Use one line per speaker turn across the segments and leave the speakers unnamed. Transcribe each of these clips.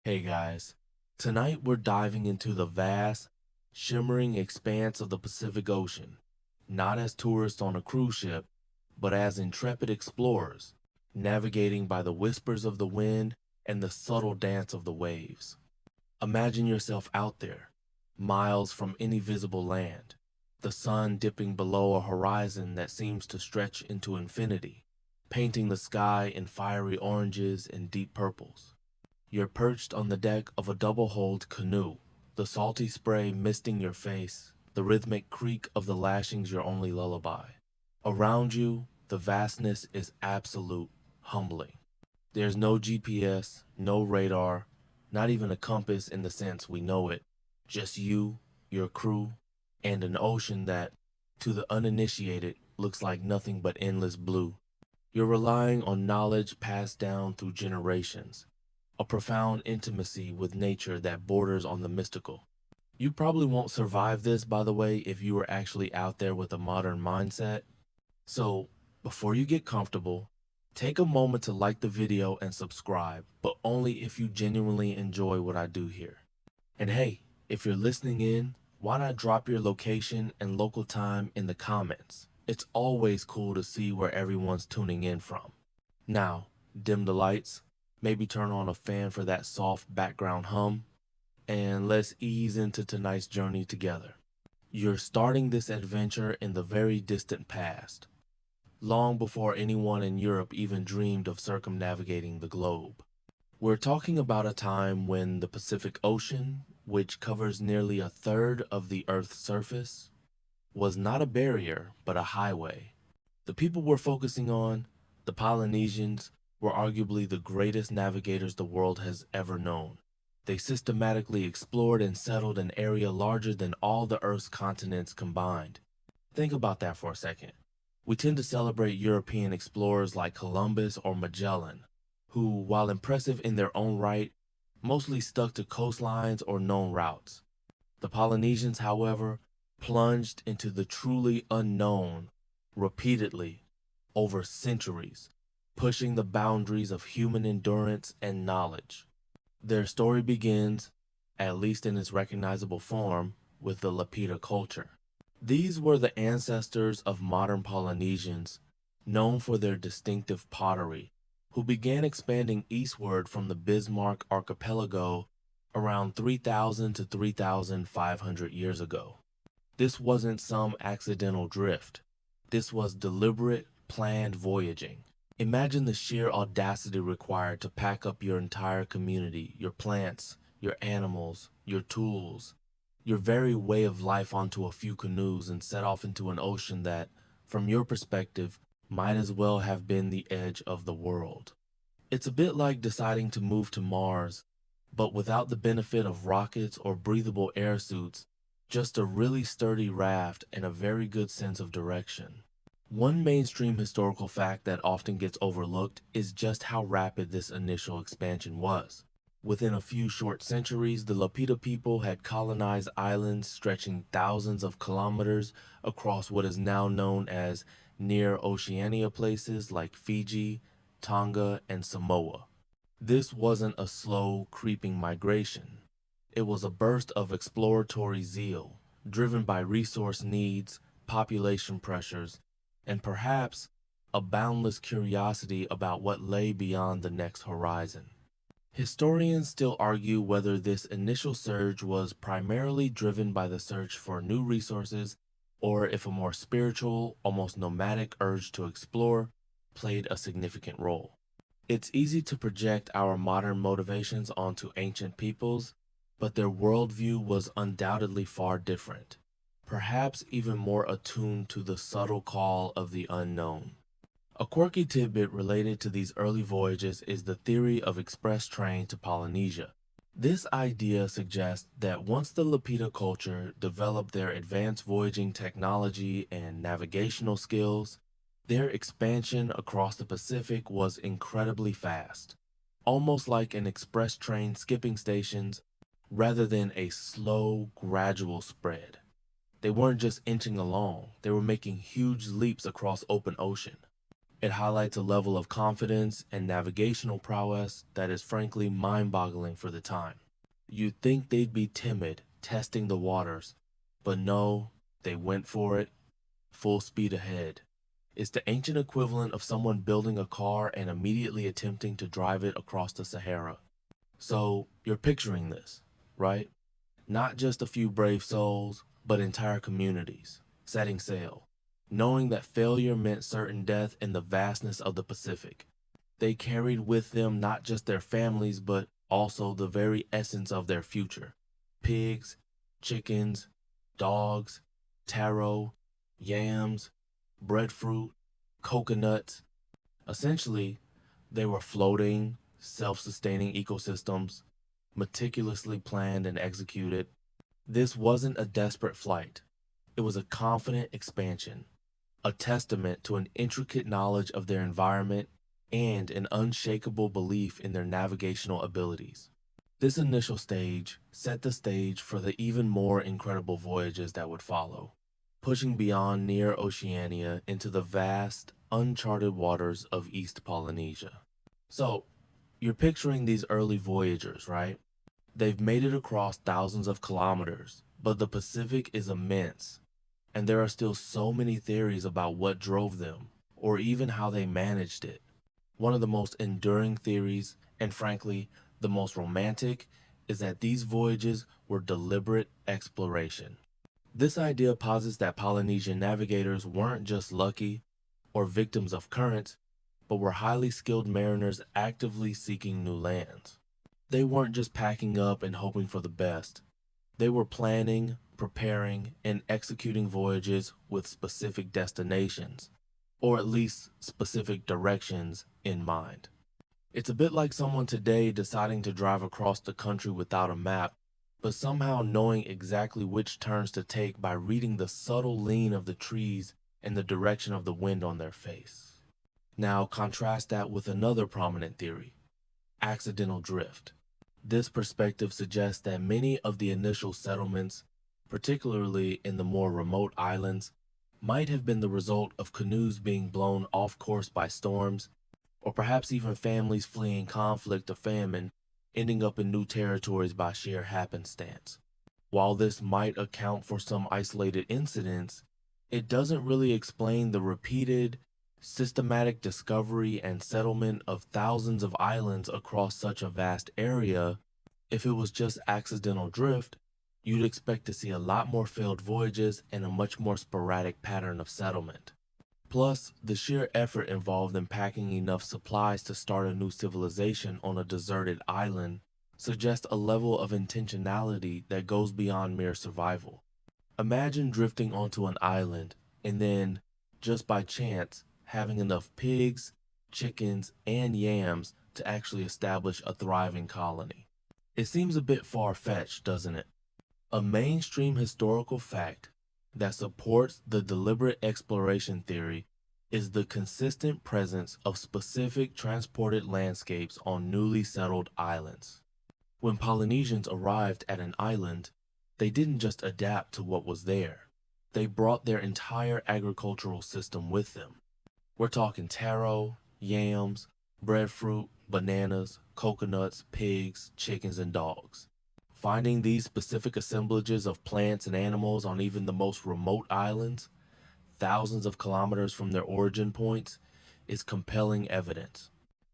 Hey guys, tonight we're diving into the vast, shimmering expanse of the Pacific Ocean, not as tourists on a cruise ship, but as intrepid explorers, navigating by the whispers of the wind and the subtle dance of the waves. Imagine yourself out there, miles from any visible land, the sun dipping below a horizon that seems to stretch into infinity, painting the sky in fiery oranges and deep purples. You're perched on the deck of a double-hulled canoe, the salty spray misting your face, the rhythmic creak of the lashings your only lullaby. Around you, the vastness is absolute, humbling. There's no GPS, no radar, not even a compass in the sense we know it. Just you, your crew, and an ocean that, to the uninitiated, looks like nothing but endless blue. You're relying on knowledge passed down through generations, a profound intimacy with nature that borders on the mystical. You probably won't survive this, by the way, if you were actually out there with a modern mindset. So, before you get comfortable, take a moment to like the video and subscribe, but only if you genuinely enjoy what I do here. And hey, if you're listening in, why not drop your location and local time in the comments? It's always cool to see where everyone's tuning in from. Now, dim the lights, maybe turn on a fan for that soft background hum, and let's ease into tonight's journey together. You're starting this adventure in the very distant past, long before anyone in Europe even dreamed of circumnavigating the globe. We're talking about a time when the Pacific Ocean, which covers nearly a third of the Earth's surface, was not a barrier but a highway. The people we're focusing on, the Polynesians, were arguably the greatest navigators the world has ever known. They systematically explored and settled an area larger than all the Earth's continents combined. Think about that for a second. We tend to celebrate European explorers like Columbus or Magellan, who, while impressive in their own right, mostly stuck to coastlines or known routes. The Polynesians, however, plunged into the truly unknown repeatedly over centuries, pushing the boundaries of human endurance and knowledge. Their story begins, at least in its recognizable form, with the Lapita culture. These were the ancestors of modern Polynesians, known for their distinctive pottery, who began expanding eastward from the Bismarck archipelago around 3000 to 3500 years ago. This wasn't some accidental drift. This was deliberate, planned voyaging. Imagine the sheer audacity required to pack up your entire community, your plants, your animals, your tools, your very way of life onto a few canoes and set off into an ocean that, from your perspective, might as well have been the edge of the world. It's a bit like deciding to move to Mars, but without the benefit of rockets or breathable air suits, just a really sturdy raft and a very good sense of direction. One mainstream historical fact that often gets overlooked is just how rapid this initial expansion was. Within a few short centuries, the Lapita people had colonized islands stretching thousands of kilometers across what is now known as near Oceania places like Fiji, Tonga, and Samoa. This wasn't a slow, creeping migration. It was a burst of exploratory zeal, driven by resource needs, population pressures, and perhaps a boundless curiosity about what lay beyond the next horizon. Historians still argue whether this initial surge was primarily driven by the search for new resources or if a more spiritual, almost nomadic urge to explore played a significant role. It's easy to project our modern motivations onto ancient peoples, but their worldview was undoubtedly far different, perhaps even more attuned to the subtle call of the unknown. A quirky tidbit related to these early voyages is the theory of express train to Polynesia. This idea suggests that once the Lapita culture developed their advanced voyaging technology and navigational skills, their expansion across the Pacific was incredibly fast, almost like an express train skipping stations rather than a slow, gradual spread. They weren't just inching along, they were making huge leaps across open ocean. It highlights a level of confidence and navigational prowess that is frankly mind-boggling for the time. You'd think they'd be timid, testing the waters, but no, they went for it, full speed ahead. It's the ancient equivalent of someone building a car and immediately attempting to drive it across the Sahara. So you're picturing this, right? Not just a few brave souls, but entire communities, setting sail, knowing that failure meant certain death in the vastness of the Pacific. They carried with them not just their families, but also the very essence of their future. Pigs, chickens, dogs, taro, yams, breadfruit, coconuts. Essentially, they were floating, self-sustaining ecosystems, meticulously planned and executed. This wasn't a desperate flight. It was a confident expansion, a testament to an intricate knowledge of their environment and an unshakable belief in their navigational abilities. This initial stage set the stage for the even more incredible voyages that would follow, pushing beyond near Oceania into the vast, uncharted waters of East Polynesia. So, you're picturing these early voyagers, right? They've made it across thousands of kilometers, but the Pacific is immense, and there are still so many theories about what drove them, or even how they managed it. One of the most enduring theories, and frankly, the most romantic, is that these voyages were deliberate exploration. This idea posits that Polynesian navigators weren't just lucky or victims of currents, but were highly skilled mariners actively seeking new lands. They weren't just packing up and hoping for the best. They were planning, preparing, and executing voyages with specific destinations, or at least specific directions in mind. It's a bit like someone today deciding to drive across the country without a map, but somehow knowing exactly which turns to take by reading the subtle lean of the trees and the direction of the wind on their face. Now contrast that with another prominent theory, accidental drift. This perspective suggests that many of the initial settlements, particularly in the more remote islands, might have been the result of canoes being blown off course by storms, or perhaps even families fleeing conflict or famine, ending up in new territories by sheer happenstance. While this might account for some isolated incidents, it doesn't really explain the repeated, systematic discovery and settlement of thousands of islands across such a vast area. If it was just accidental drift, you'd expect to see a lot more failed voyages and a much more sporadic pattern of settlement. Plus, the sheer effort involved in packing enough supplies to start a new civilization on a deserted island suggests a level of intentionality that goes beyond mere survival. Imagine drifting onto an island and then, just by chance, having enough pigs, chickens, and yams to actually establish a thriving colony. It seems a bit far-fetched, doesn't it? A mainstream historical fact that supports the deliberate exploration theory is the consistent presence of specific transported landscapes on newly settled islands. When Polynesians arrived at an island, they didn't just adapt to what was there. They brought their entire agricultural system with them. We're talking taro, yams, breadfruit, bananas, coconuts, pigs, chickens, and dogs. Finding these specific assemblages of plants and animals on even the most remote islands, thousands of kilometers from their origin points, is compelling evidence.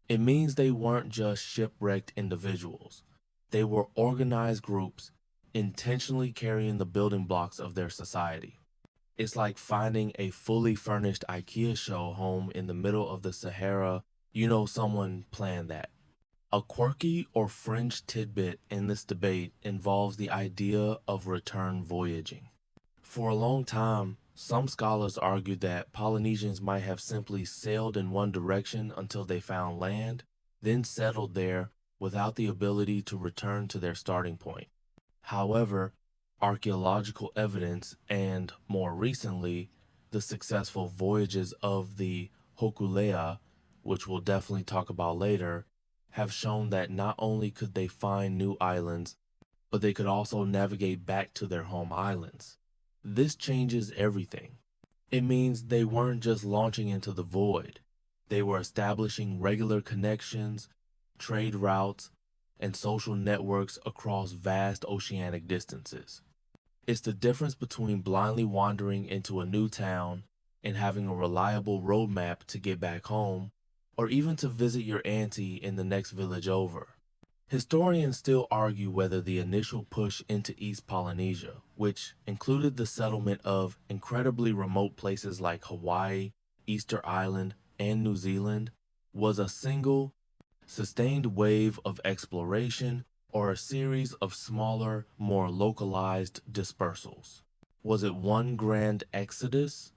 It means they weren't just shipwrecked individuals. They were organized groups intentionally carrying the building blocks of their society. It's like finding a fully furnished IKEA show home in the middle of the Sahara. You know someone planned that. A quirky or fringe tidbit in this debate involves the idea of return voyaging. For a long time, some scholars argued that Polynesians might have simply sailed in one direction until they found land, then settled there without the ability to return to their starting point. However, archaeological evidence and, more recently, the successful voyages of the Hokulea, which we'll definitely talk about later, have shown that not only could they find new islands, but they could also navigate back to their home islands. This changes everything. It means they weren't just launching into the void. They were establishing regular connections, trade routes, and social networks across vast oceanic distances. It's the difference between blindly wandering into a new town and having a reliable roadmap to get back home, or even to visit your auntie in the next village over. Historians still argue whether the initial push into East Polynesia, which included the settlement of incredibly remote places like Hawaii, Easter Island, and New Zealand, was a single, sustained wave of exploration or a series of smaller, more localized dispersals. Was it one grand exodus,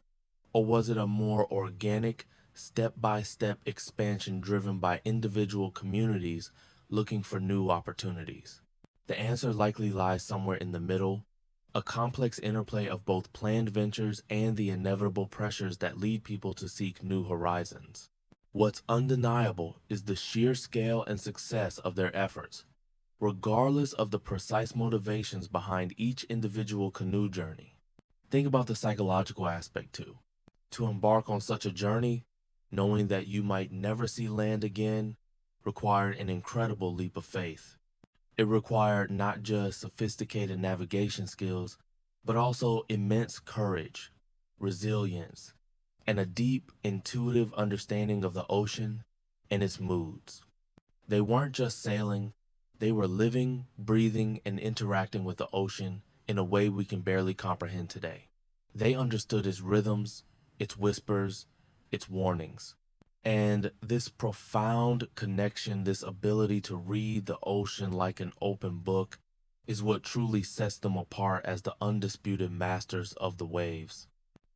or was it a more organic, step-by-step expansion driven by individual communities looking for new opportunities? The answer likely lies somewhere in the middle, a complex interplay of both planned ventures and the inevitable pressures that lead people to seek new horizons. What's undeniable is the sheer scale and success of their efforts, regardless of the precise motivations behind each individual canoe journey. Think about the psychological aspect too. To embark on such a journey, knowing that you might never see land again, required an incredible leap of faith. It required not just sophisticated navigation skills, but also immense courage, resilience, and a deep, intuitive understanding of the ocean and its moods. They weren't just sailing, they were living, breathing, and interacting with the ocean in a way we can barely comprehend today. They understood its rhythms, its whispers, its warnings. And this profound connection, this ability to read the ocean like an open book, is what truly sets them apart as the undisputed masters of the waves.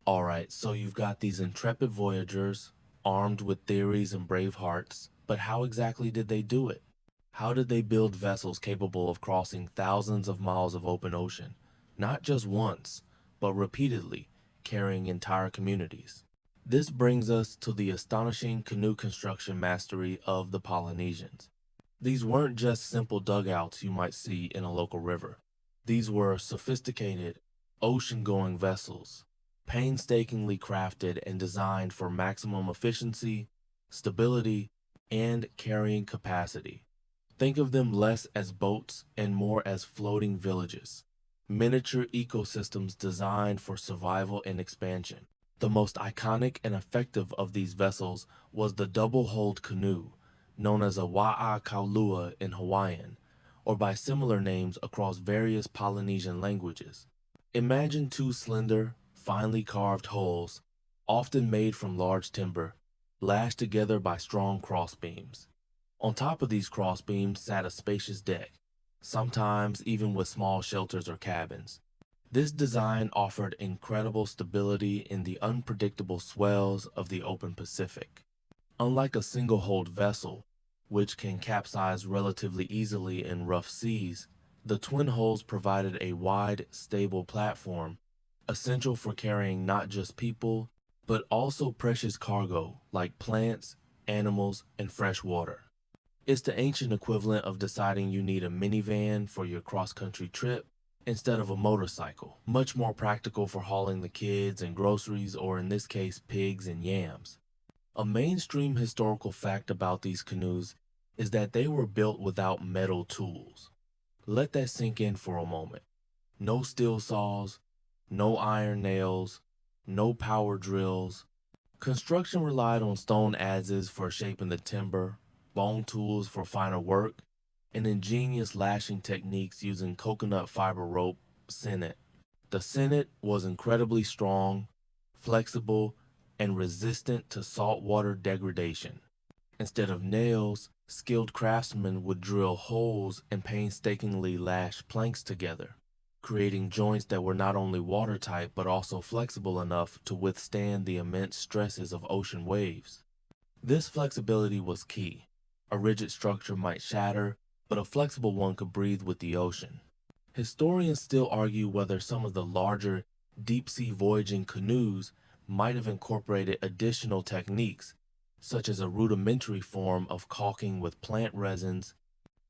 Alright, so you've got these intrepid voyagers, armed with theories and brave hearts, but how exactly did they do it? How did they build vessels capable of crossing thousands of miles of open ocean, not just once, but repeatedly, carrying entire communities? This brings us to the astonishing canoe construction mastery of the Polynesians. These weren't just simple dugouts you might see in a local river. These were sophisticated, ocean-going vessels, painstakingly crafted and designed for maximum efficiency, stability, and carrying capacity. Think of them less as boats and more as floating villages, miniature ecosystems designed for survival and expansion. The most iconic and effective of these vessels was the double-hulled canoe, known as a wa'a kaulua in Hawaiian, or by similar names across various Polynesian languages. Imagine two slender, finely carved hulls, often made from large timber, lashed together by strong crossbeams. On top of these crossbeams sat a spacious deck, sometimes even with small shelters or cabins. This design offered incredible stability in the unpredictable swells of the open Pacific. Unlike a single-hulled vessel, which can capsize relatively easily in rough seas, the twin hulls provided a wide, stable platform, essential for carrying not just people, but also precious cargo like plants, animals, and fresh water. It's the ancient equivalent of deciding you need a minivan for your cross-country trip instead of a motorcycle, much more practical for hauling the kids and groceries, or in this case, pigs and yams. A mainstream historical fact about these canoes is that they were built without metal tools. Let that sink in for a moment. No steel saws, no iron nails, no power drills. Construction relied on stone adzes for shaping the timber, bone tools for finer work, and ingenious lashing techniques using coconut fiber rope sinnet. The sinnet was incredibly strong, flexible, and resistant to saltwater degradation. Instead of nails, skilled craftsmen would drill holes and painstakingly lash planks together, creating joints that were not only watertight but also flexible enough to withstand the immense stresses of ocean waves. This flexibility was key. A rigid structure might shatter, but a flexible one could breathe with the ocean. Historians still argue whether some of the larger, deep-sea voyaging canoes might have incorporated additional techniques, such as a rudimentary form of caulking with plant resins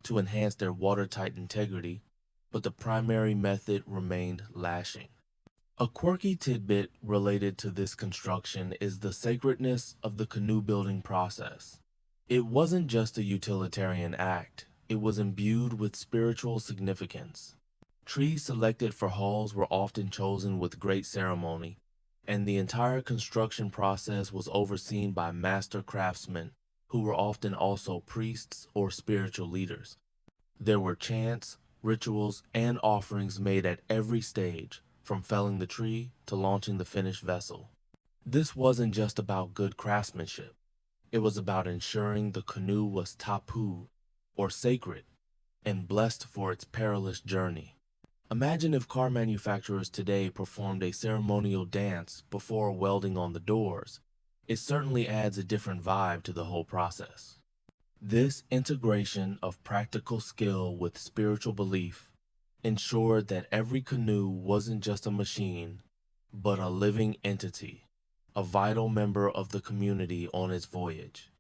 to enhance their watertight integrity, but the primary method remained lashing. A quirky tidbit related to this construction is the sacredness of the canoe building process. It wasn't just a utilitarian act, it was imbued with spiritual significance. Trees selected for hulls were often chosen with great ceremony, and the entire construction process was overseen by master craftsmen who were often also priests or spiritual leaders. There were chants, rituals, and offerings made at every stage, from felling the tree to launching the finished vessel. This wasn't just about good craftsmanship. It was about ensuring the canoe was tapu, or sacred, and blessed for its perilous journey. Imagine if car manufacturers today performed a ceremonial dance before welding on the doors. It certainly adds a different vibe to the whole process. This integration of practical skill with spiritual belief ensured that every canoe wasn't just a machine, but a living entity, a vital member of the community on its voyage.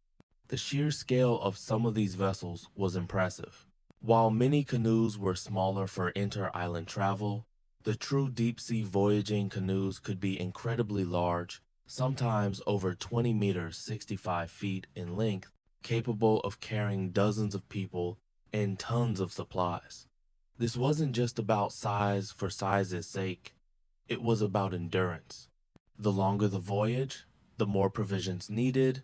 The sheer scale of some of these vessels was impressive. While many canoes were smaller for inter-island travel, the true deep-sea voyaging canoes could be incredibly large, sometimes over 20 meters 65 feet in length, capable of carrying dozens of people and tons of supplies. This wasn't just about size for size's sake, it was about endurance. The longer the voyage, the more provisions needed,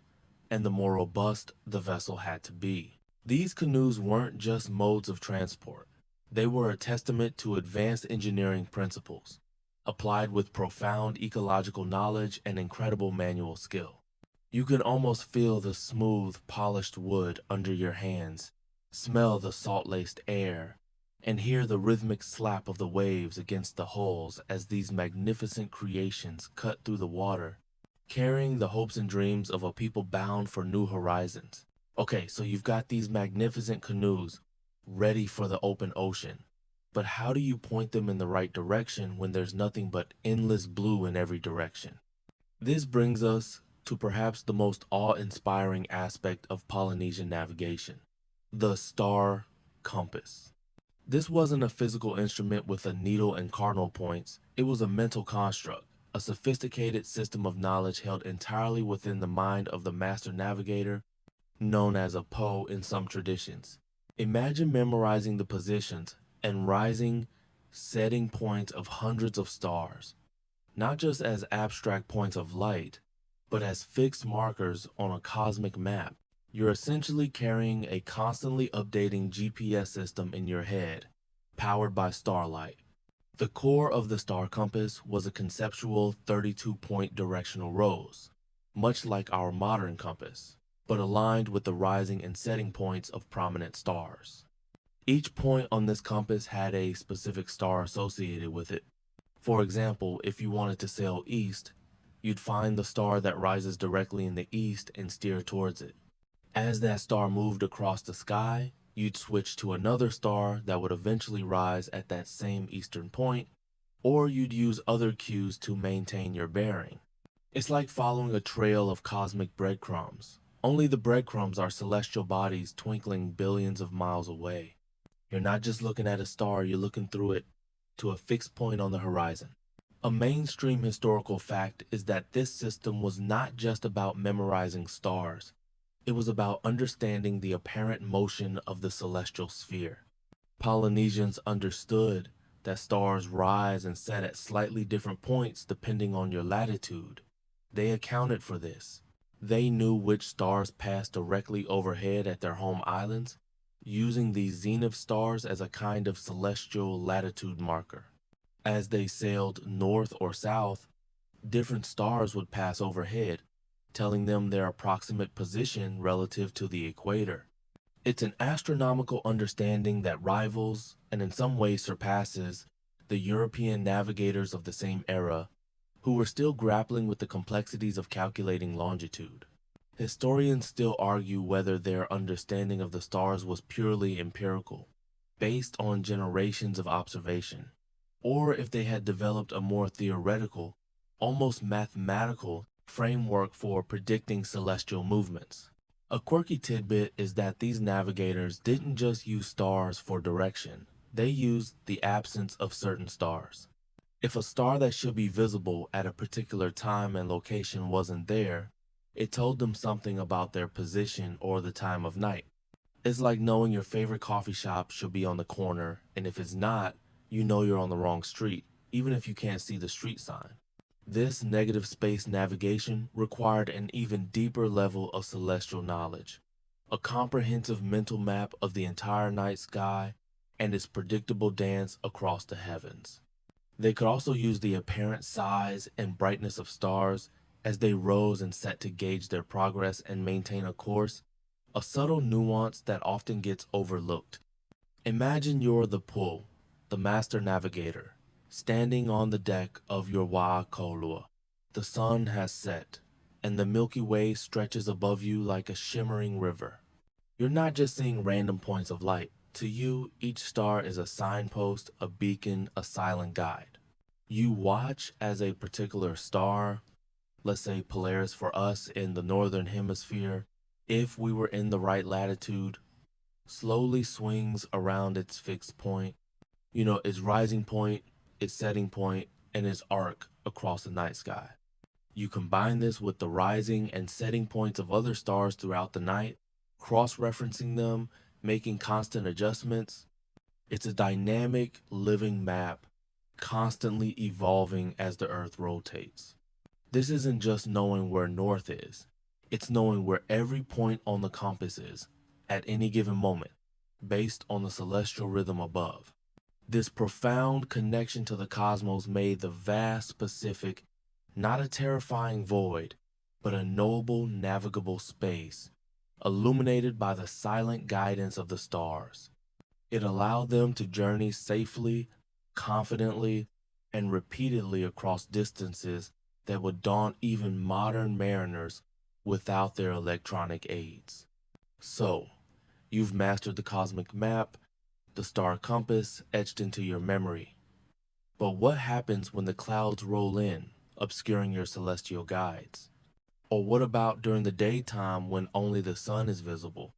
and the more robust the vessel had to be. These canoes weren't just modes of transport. They were a testament to advanced engineering principles, applied with profound ecological knowledge and incredible manual skill. You could almost feel the smooth, polished wood under your hands, smell the salt-laced air, and hear the rhythmic slap of the waves against the hulls as these magnificent creations cut through the water, carrying the hopes and dreams of a people bound for new horizons. Okay, so you've got these magnificent canoes ready for the open ocean. But how do you point them in the right direction when there's nothing but endless blue in every direction? This brings us to perhaps the most awe-inspiring aspect of Polynesian navigation, the star compass. This wasn't a physical instrument with a needle and cardinal points, it was a mental construct, a sophisticated system of knowledge held entirely within the mind of the master navigator, known as a Po in some traditions. Imagine memorizing the positions and rising, setting points of hundreds of stars, not just as abstract points of light, but as fixed markers on a cosmic map. You're essentially carrying a constantly updating GPS system in your head, powered by starlight. The core of the star compass was a conceptual 32-point directional rose, much like our modern compass, but aligned with the rising and setting points of prominent stars. Each point on this compass had a specific star associated with it. For example, if you wanted to sail east, you'd find the star that rises directly in the east and steer towards it. As that star moved across the sky, you'd switch to another star that would eventually rise at that same eastern point, or you'd use other cues to maintain your bearing. It's like following a trail of cosmic breadcrumbs, only the breadcrumbs are celestial bodies twinkling billions of miles away. You're not just looking at a star, you're looking through it to a fixed point on the horizon. A mainstream historical fact is that this system was not just about memorizing stars. It was about understanding the apparent motion of the celestial sphere. Polynesians understood that stars rise and set at slightly different points depending on your latitude. They accounted for this. They knew which stars passed directly overhead at their home islands, using these zenith stars as a kind of celestial latitude marker. As they sailed north or south, different stars would pass overhead, telling them their approximate position relative to the equator. It's an astronomical understanding that rivals, and in some ways surpasses, the European navigators of the same era, who were still grappling with the complexities of calculating longitude. Historians still argue whether their understanding of the stars was purely empirical, based on generations of observation, or if they had developed a more theoretical, almost mathematical framework for predicting celestial movements. A quirky tidbit is that these navigators didn't just use stars for direction, they used the absence of certain stars. If a star that should be visible at a particular time and location wasn't there, it told them something about their position or the time of night. It's like knowing your favorite coffee shop should be on the corner, and if it's not, you know you're on the wrong street, even if you can't see the street sign. This negative space navigation required an even deeper level of celestial knowledge, a comprehensive mental map of the entire night sky and its predictable dance across the heavens. They could also use the apparent size and brightness of stars as they rose and set to gauge their progress and maintain a course, a subtle nuance that often gets overlooked. Imagine you're the Pul, the master navigator, standing on the deck of your Wa Kolua. The sun has set, and the Milky Way stretches above you like a shimmering river. You're not just seeing random points of light. To you, each star is a signpost, a beacon, a silent guide. You watch as a particular star, let's say Polaris for us in the northern hemisphere, if we were in the right latitude, slowly swings around its fixed point, its rising point, its setting point, and its arc across the night sky. You combine this with the rising and setting points of other stars throughout the night, cross-referencing them, making constant adjustments. It's a dynamic, living map, constantly evolving as the Earth rotates. This isn't just knowing where north is, it's knowing where every point on the compass is at any given moment, based on the celestial rhythm above. This profound connection to the cosmos made the vast Pacific not a terrifying void, but a knowable, navigable space, illuminated by the silent guidance of the stars. It allowed them to journey safely, confidently, and repeatedly across distances that would daunt even modern mariners without their electronic aids. So, you've mastered the cosmic map, the star compass etched into your memory. But what happens when the clouds roll in, obscuring your celestial guides? Or what about during the daytime when only the sun is visible?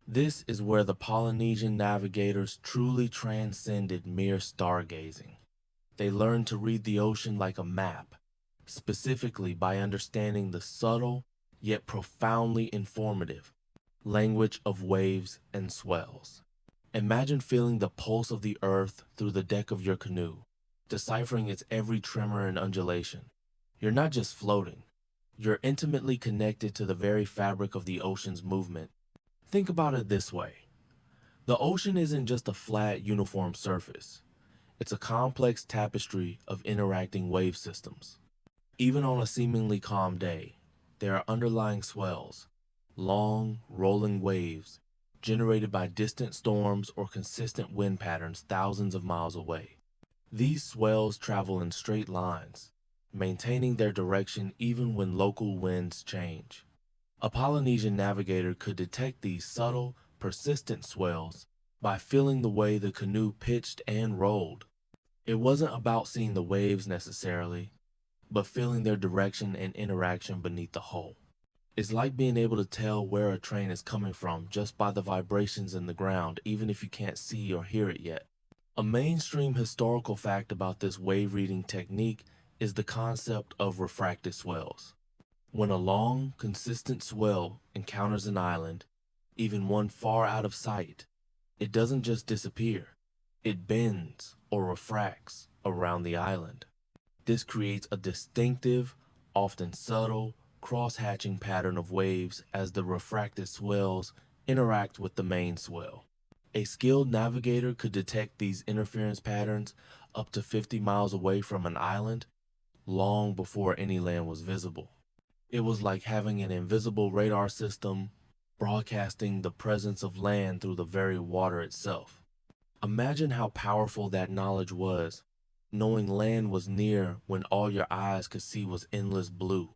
This is where the Polynesian navigators truly transcended mere stargazing. They learned to read the ocean like a map, specifically by understanding the subtle yet profoundly informative language of waves and swells. Imagine feeling the pulse of the earth through the deck of your canoe, deciphering its every tremor and undulation. You're not just floating, you're intimately connected to the very fabric of the ocean's movement. Think about it this way. The ocean isn't just a flat, uniform surface. It's a complex tapestry of interacting wave systems. Even on a seemingly calm day, there are underlying swells, long, rolling waves generated by distant storms or consistent wind patterns thousands of miles away. These swells travel in straight lines, maintaining their direction even when local winds change. A Polynesian navigator could detect these subtle, persistent swells by feeling the way the canoe pitched and rolled. It wasn't about seeing the waves necessarily, but feeling their direction and interaction beneath the hull. It's like being able to tell where a train is coming from just by the vibrations in the ground, even if you can't see or hear it yet. A mainstream historical fact about this wave reading technique is the concept of refracted swells. When a long, consistent swell encounters an island, even one far out of sight, it doesn't just disappear, it bends or refracts around the island. This creates a distinctive, often subtle, cross-hatching pattern of waves as the refracted swells interact with the main swell. A skilled navigator could detect these interference patterns up to 50 miles away from an island, long before any land was visible. It was like having an invisible radar system broadcasting the presence of land through the very water itself. Imagine how powerful that knowledge was, knowing land was near when all your eyes could see was endless blue.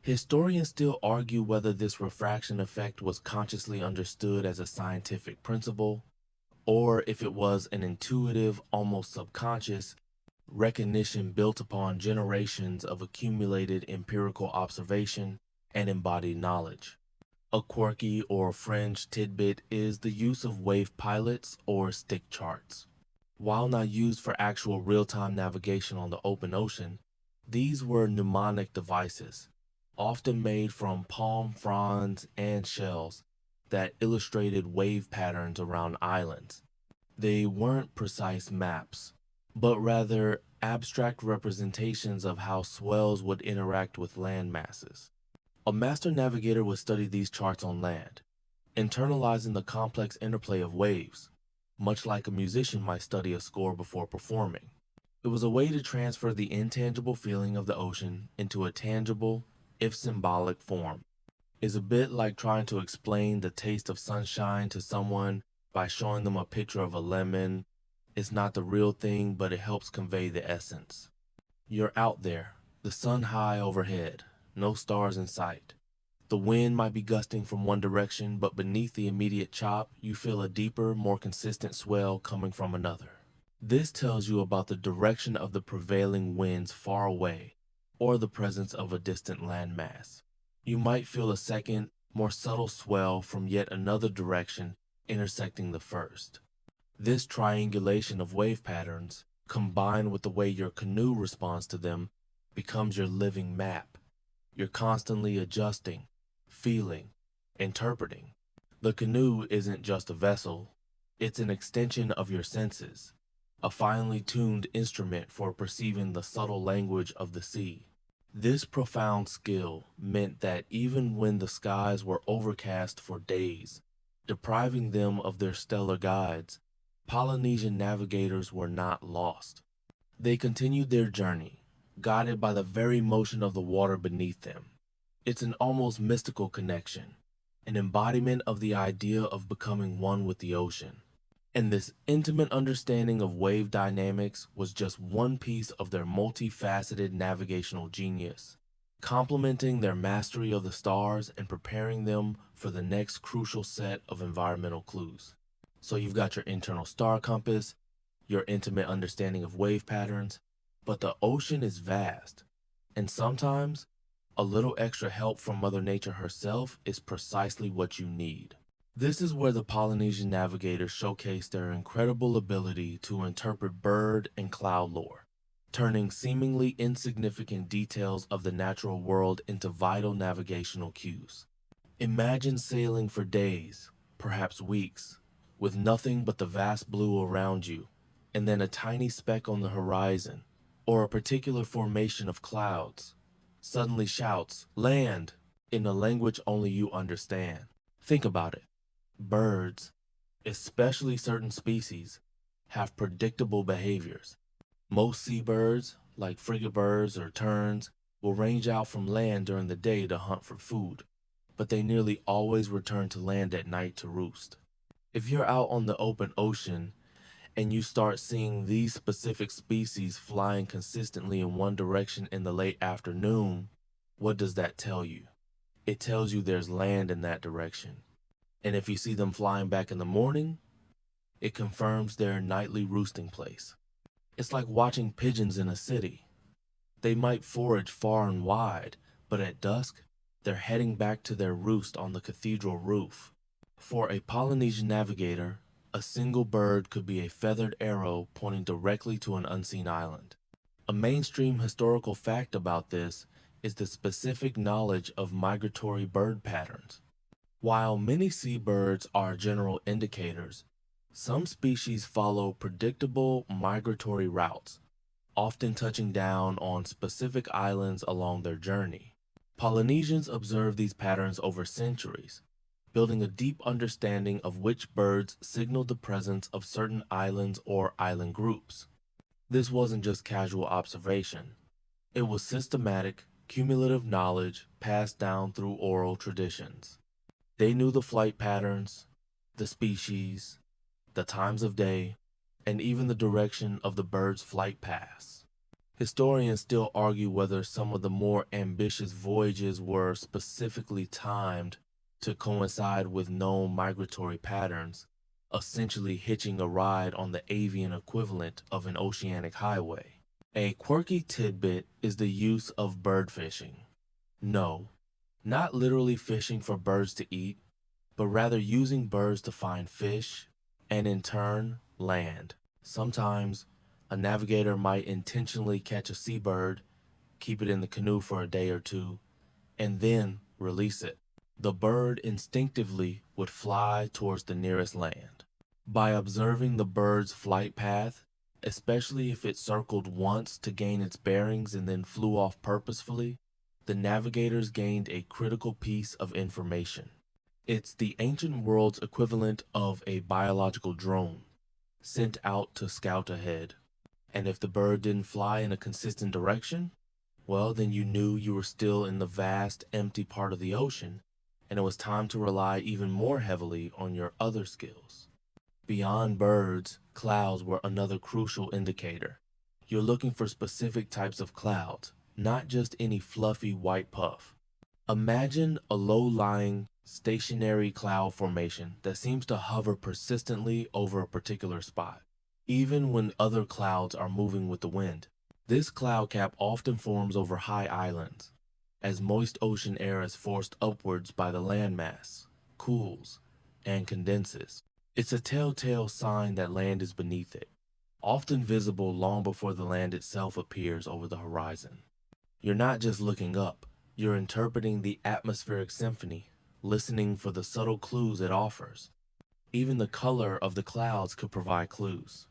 Historians still argue whether this refraction effect was consciously understood as a scientific principle, or if it was an intuitive, almost subconscious recognition built upon generations of accumulated empirical observation and embodied knowledge. A quirky or fringe tidbit is the use of wave pilots or stick charts. While not used for actual real-time navigation on the open ocean, these were mnemonic devices, often made from palm fronds and shells that illustrated wave patterns around islands. They weren't precise maps, but rather abstract representations of how swells would interact with land masses. A master navigator would study these charts on land, internalizing the complex interplay of waves, much like a musician might study a score before performing. It was a way to transfer the intangible feeling of the ocean into a tangible, if symbolic, form. It's a bit like trying to explain the taste of sunshine to someone by showing them a picture of a lemon. It's not the real thing, but it helps convey the essence. You're out there, the sun high overhead, no stars in sight. The wind might be gusting from one direction, but beneath the immediate chop, you feel a deeper, more consistent swell coming from another. This tells you about the direction of the prevailing winds far away, or the presence of a distant landmass. You might feel a second, more subtle swell from yet another direction intersecting the first. This triangulation of wave patterns, combined with the way your canoe responds to them, becomes your living map. You're constantly adjusting, feeling, interpreting. The canoe isn't just a vessel, it's an extension of your senses, a finely tuned instrument for perceiving the subtle language of the sea. This profound skill meant that even when the skies were overcast for days, depriving them of their stellar guides, Polynesian navigators were not lost. They continued their journey, guided by the very motion of the water beneath them. It's an almost mystical connection, an embodiment of the idea of becoming one with the ocean. And this intimate understanding of wave dynamics was just one piece of their multifaceted navigational genius, complementing their mastery of the stars and preparing them for the next crucial set of environmental clues. So you've got your internal star compass, your intimate understanding of wave patterns, but the ocean is vast, and sometimes a little extra help from Mother Nature herself is precisely what you need. This is where the Polynesian navigators showcase their incredible ability to interpret bird and cloud lore, turning seemingly insignificant details of the natural world into vital navigational cues. Imagine sailing for days, perhaps weeks, with nothing but the vast blue around you, and then a tiny speck on the horizon, or a particular formation of clouds, suddenly shouts, "Land!" in a language only you understand. Think about it. Birds, especially certain species, have predictable behaviors. Most seabirds, like frigatebirds or terns, will range out from land during the day to hunt for food, but they nearly always return to land at night to roost. If you're out on the open ocean and you start seeing these specific species flying consistently in one direction in the late afternoon, what does that tell you? It tells you there's land in that direction. And if you see them flying back in the morning, it confirms their nightly roosting place. It's like watching pigeons in a city. They might forage far and wide, but at dusk, they're heading back to their roost on the cathedral roof. For a Polynesian navigator, a single bird could be a feathered arrow pointing directly to an unseen island. A mainstream historical fact about this is the specific knowledge of migratory bird patterns. While many seabirds are general indicators, some species follow predictable migratory routes, often touching down on specific islands along their journey. Polynesians observed these patterns over centuries, building a deep understanding of which birds signaled the presence of certain islands or island groups. This wasn't just casual observation. It was systematic, cumulative knowledge passed down through oral traditions. They knew the flight patterns, the species, the times of day, and even the direction of the bird's flight paths. Historians still argue whether some of the more ambitious voyages were specifically timed to coincide with known migratory patterns, essentially hitching a ride on the avian equivalent of an oceanic highway. A quirky tidbit is the use of bird fishing. No, not literally fishing for birds to eat, but rather using birds to find fish and in turn land. Sometimes a navigator might intentionally catch a seabird, keep it in the canoe for a day or two, and then release it. The bird instinctively would fly towards the nearest land. By observing the bird's flight path, especially if it circled once to gain its bearings and then flew off purposefully, the navigators gained a critical piece of information. It's the ancient world's equivalent of a biological drone sent out to scout ahead. And if the bird didn't fly in a consistent direction, well, then you knew you were still in the vast, empty part of the ocean, and it was time to rely even more heavily on your other skills. Beyond birds, clouds were another crucial indicator. You're looking for specific types of clouds, not just any fluffy white puff. Imagine a low-lying, stationary cloud formation that seems to hover persistently over a particular spot, even when other clouds are moving with the wind. This cloud cap often forms over high islands, as moist ocean air is forced upwards by the landmass, cools, and condenses. It's a telltale sign that land is beneath it, often visible long before the land itself appears over the horizon. You're not just looking up, you're interpreting the atmospheric symphony, listening for the subtle clues it offers. Even the color of the clouds could provide clues.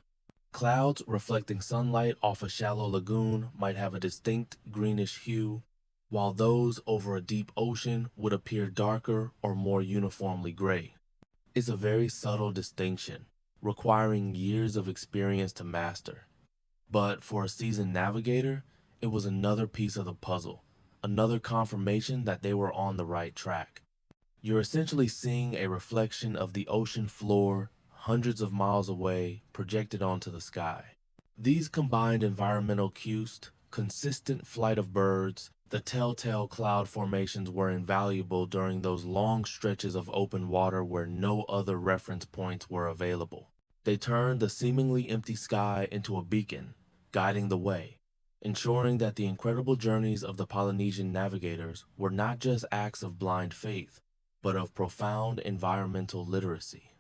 Clouds reflecting sunlight off a shallow lagoon might have a distinct greenish hue, while those over a deep ocean would appear darker or more uniformly gray. It's a very subtle distinction, requiring years of experience to master. But for a seasoned navigator, it was another piece of the puzzle, another confirmation that they were on the right track. You're essentially seeing a reflection of the ocean floor hundreds of miles away projected onto the sky. These combined environmental cues, consistent flight of birds, the telltale cloud formations were invaluable during those long stretches of open water where no other reference points were available. They turned the seemingly empty sky into a beacon, guiding the way, ensuring that the incredible journeys of the Polynesian navigators were not just acts of blind faith, but of profound environmental literacy.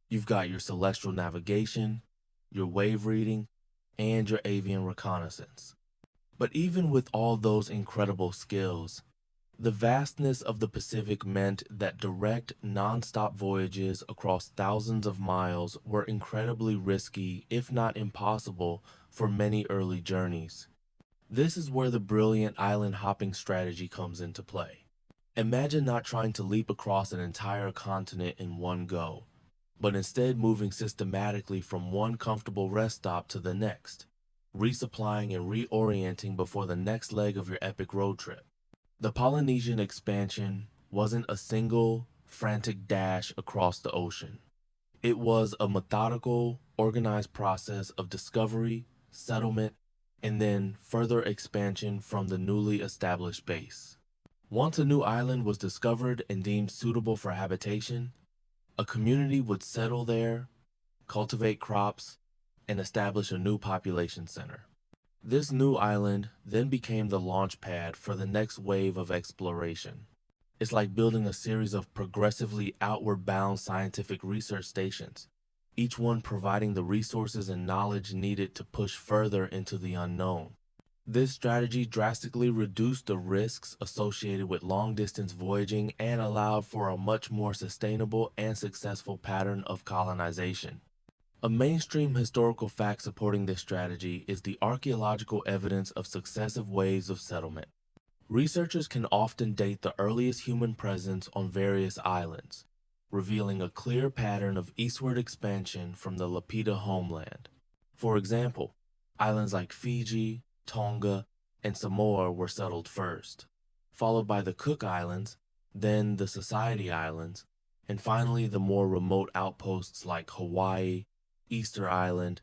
You've got your celestial navigation, your wave reading, and your avian reconnaissance. But even with all those incredible skills, the vastness of the Pacific meant that direct, non-stop voyages across thousands of miles were incredibly risky, if not impossible, for many early journeys. This is where the brilliant island hopping strategy comes into play. Imagine not trying to leap across an entire continent in one go, but instead moving systematically from one comfortable rest stop to the next, resupplying and reorienting before the next leg of your epic road trip. The Polynesian expansion wasn't a single, frantic dash across the ocean. It was a methodical, organized process of discovery, settlement, and then further expansion from the newly established base. Once a new island was discovered and deemed suitable for habitation, a community would settle there, cultivate crops, and establish a new population center. This new island then became the launch pad for the next wave of exploration. It's like building a series of progressively outward bound scientific research stations, each one providing the resources and knowledge needed to push further into the unknown. This strategy drastically reduced the risks associated with long-distance voyaging and allowed for a much more sustainable and successful pattern of colonization. A mainstream historical fact supporting this strategy is the archaeological evidence of successive waves of settlement. Researchers can often date the earliest human presence on various islands, revealing a clear pattern of eastward expansion from the Lapita homeland. For example, islands like Fiji, Tonga, and Samoa were settled first, followed by the Cook Islands, then the Society Islands, and finally the more remote outposts like Hawaii, Easter Island,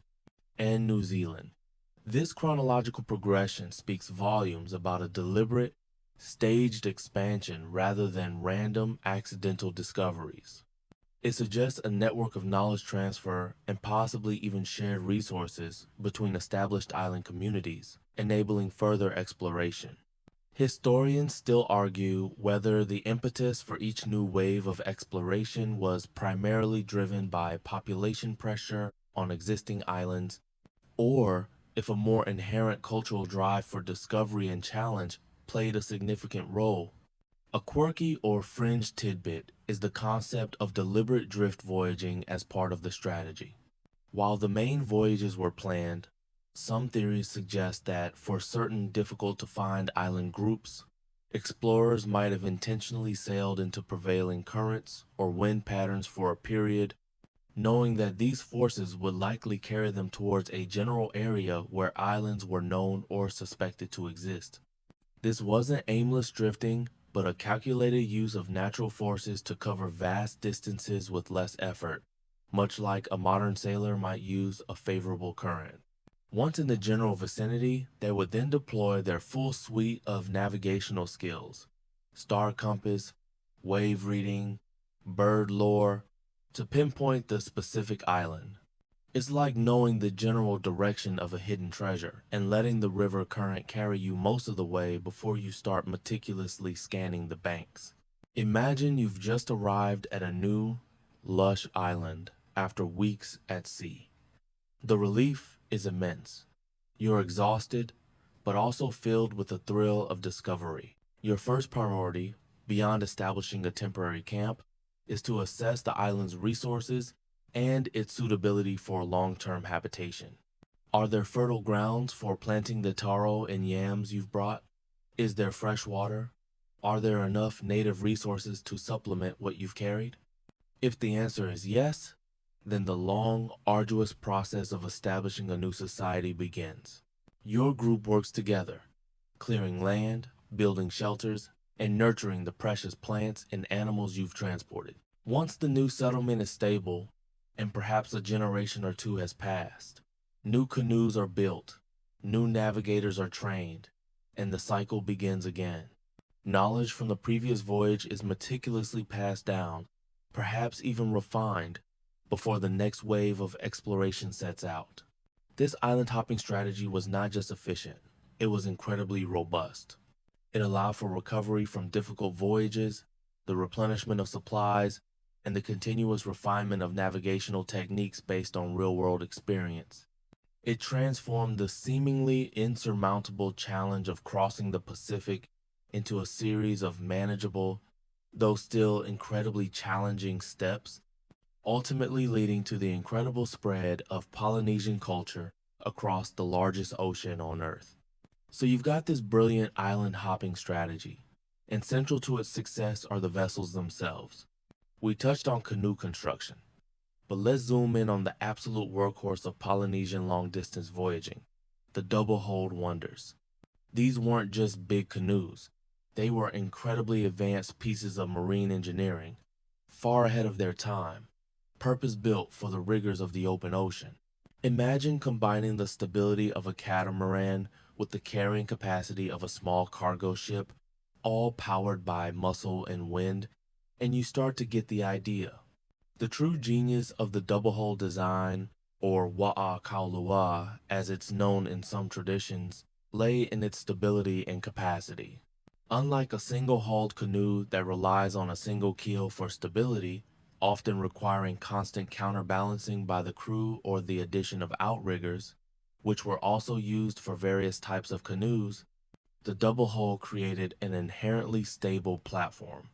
and New Zealand. This chronological progression speaks volumes about a deliberate, staged expansion rather than random, accidental discoveries. It suggests a network of knowledge transfer and possibly even shared resources between established island communities, enabling further exploration. Historians still argue whether the impetus for each new wave of exploration was primarily driven by population pressure on existing islands or if a more inherent cultural drive for discovery and challenge played a significant role. A quirky or fringe tidbit is the concept of deliberate drift voyaging as part of the strategy. While the main voyages were planned, some theories suggest that for certain difficult to find island groups, explorers might have intentionally sailed into prevailing currents or wind patterns for a period, knowing that these forces would likely carry them towards a general area where islands were known or suspected to exist. This wasn't aimless drifting, but a calculated use of natural forces to cover vast distances with less effort, much like a modern sailor might use a favorable current. Once in the general vicinity, they would then deploy their full suite of navigational skills, star compass, wave reading, bird lore, to pinpoint the specific island. It's like knowing the general direction of a hidden treasure and letting the river current carry you most of the way before you start meticulously scanning the banks. Imagine you've just arrived at a new, lush island after weeks at sea. The relief is immense. You're exhausted, but also filled with the thrill of discovery. Your first priority, beyond establishing a temporary camp, is to assess the island's resources and its suitability for long-term habitation. Are there fertile grounds for planting the taro and yams you've brought? Is there fresh water? Are there enough native resources to supplement what you've carried? If the answer is yes, then the long, arduous process of establishing a new society begins. Your group works together, clearing land, building shelters, and nurturing the precious plants and animals you've transported. Once the new settlement is stable, and perhaps a generation or two has passed, new canoes are built, new navigators are trained, and the cycle begins again. Knowledge from the previous voyage is meticulously passed down, perhaps even refined, before the next wave of exploration sets out. This island hopping strategy was not just efficient, it was incredibly robust. It allowed for recovery from difficult voyages, the replenishment of supplies, and the continuous refinement of navigational techniques based on real-world experience. It transformed the seemingly insurmountable challenge of crossing the Pacific into a series of manageable, though still incredibly challenging steps, ultimately leading to the incredible spread of Polynesian culture across the largest ocean on Earth. So you've got this brilliant island hopping strategy, and central to its success are the vessels themselves. We touched on canoe construction, but let's zoom in on the absolute workhorse of Polynesian long-distance voyaging, the double-hulled wonders. These weren't just big canoes, they were incredibly advanced pieces of marine engineering, far ahead of their time, purpose-built for the rigors of the open ocean. Imagine combining the stability of a catamaran with the carrying capacity of a small cargo ship, all powered by muscle and wind, and you start to get the idea. The true genius of the double-hull design, or wa'a kaulua as it's known in some traditions, lay in its stability and capacity. Unlike a single-hulled canoe that relies on a single keel for stability, often requiring constant counterbalancing by the crew or the addition of outriggers, which were also used for various types of canoes, the double hull created an inherently stable platform.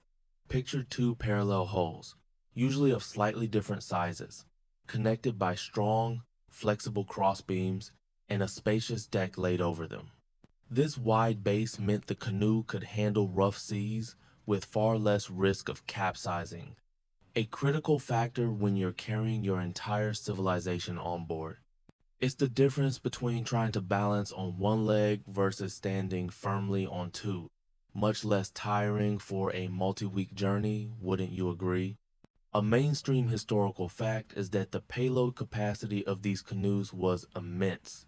Picture two parallel hulls, usually of slightly different sizes, connected by strong, flexible crossbeams and a spacious deck laid over them. This wide base meant the canoe could handle rough seas with far less risk of capsizing, a critical factor when you're carrying your entire civilization on board. It's the difference between trying to balance on one leg versus standing firmly on two. Much less tiring for a multi-week journey, wouldn't you agree? A mainstream historical fact is that the payload capacity of these canoes was immense.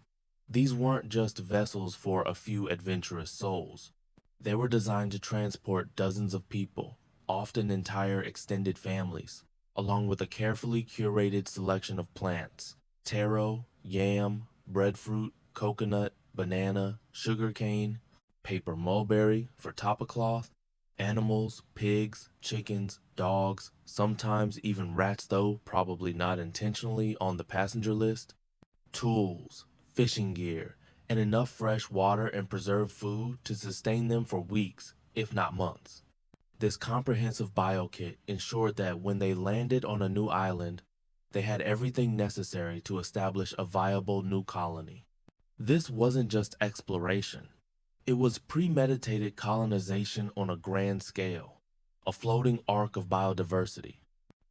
These weren't just vessels for a few adventurous souls. They were designed to transport dozens of people, often entire extended families, along with a carefully curated selection of plants: taro, yam, breadfruit, coconut, banana, sugarcane, paper mulberry for topicloth, animals, pigs, chickens, dogs, sometimes even rats, though probably not intentionally on the passenger list, tools, fishing gear, and enough fresh water and preserved food to sustain them for weeks, if not months. This comprehensive bio-kit ensured that when they landed on a new island, they had everything necessary to establish a viable new colony. This wasn't just exploration. It was premeditated colonization on a grand scale, a floating ark of biodiversity.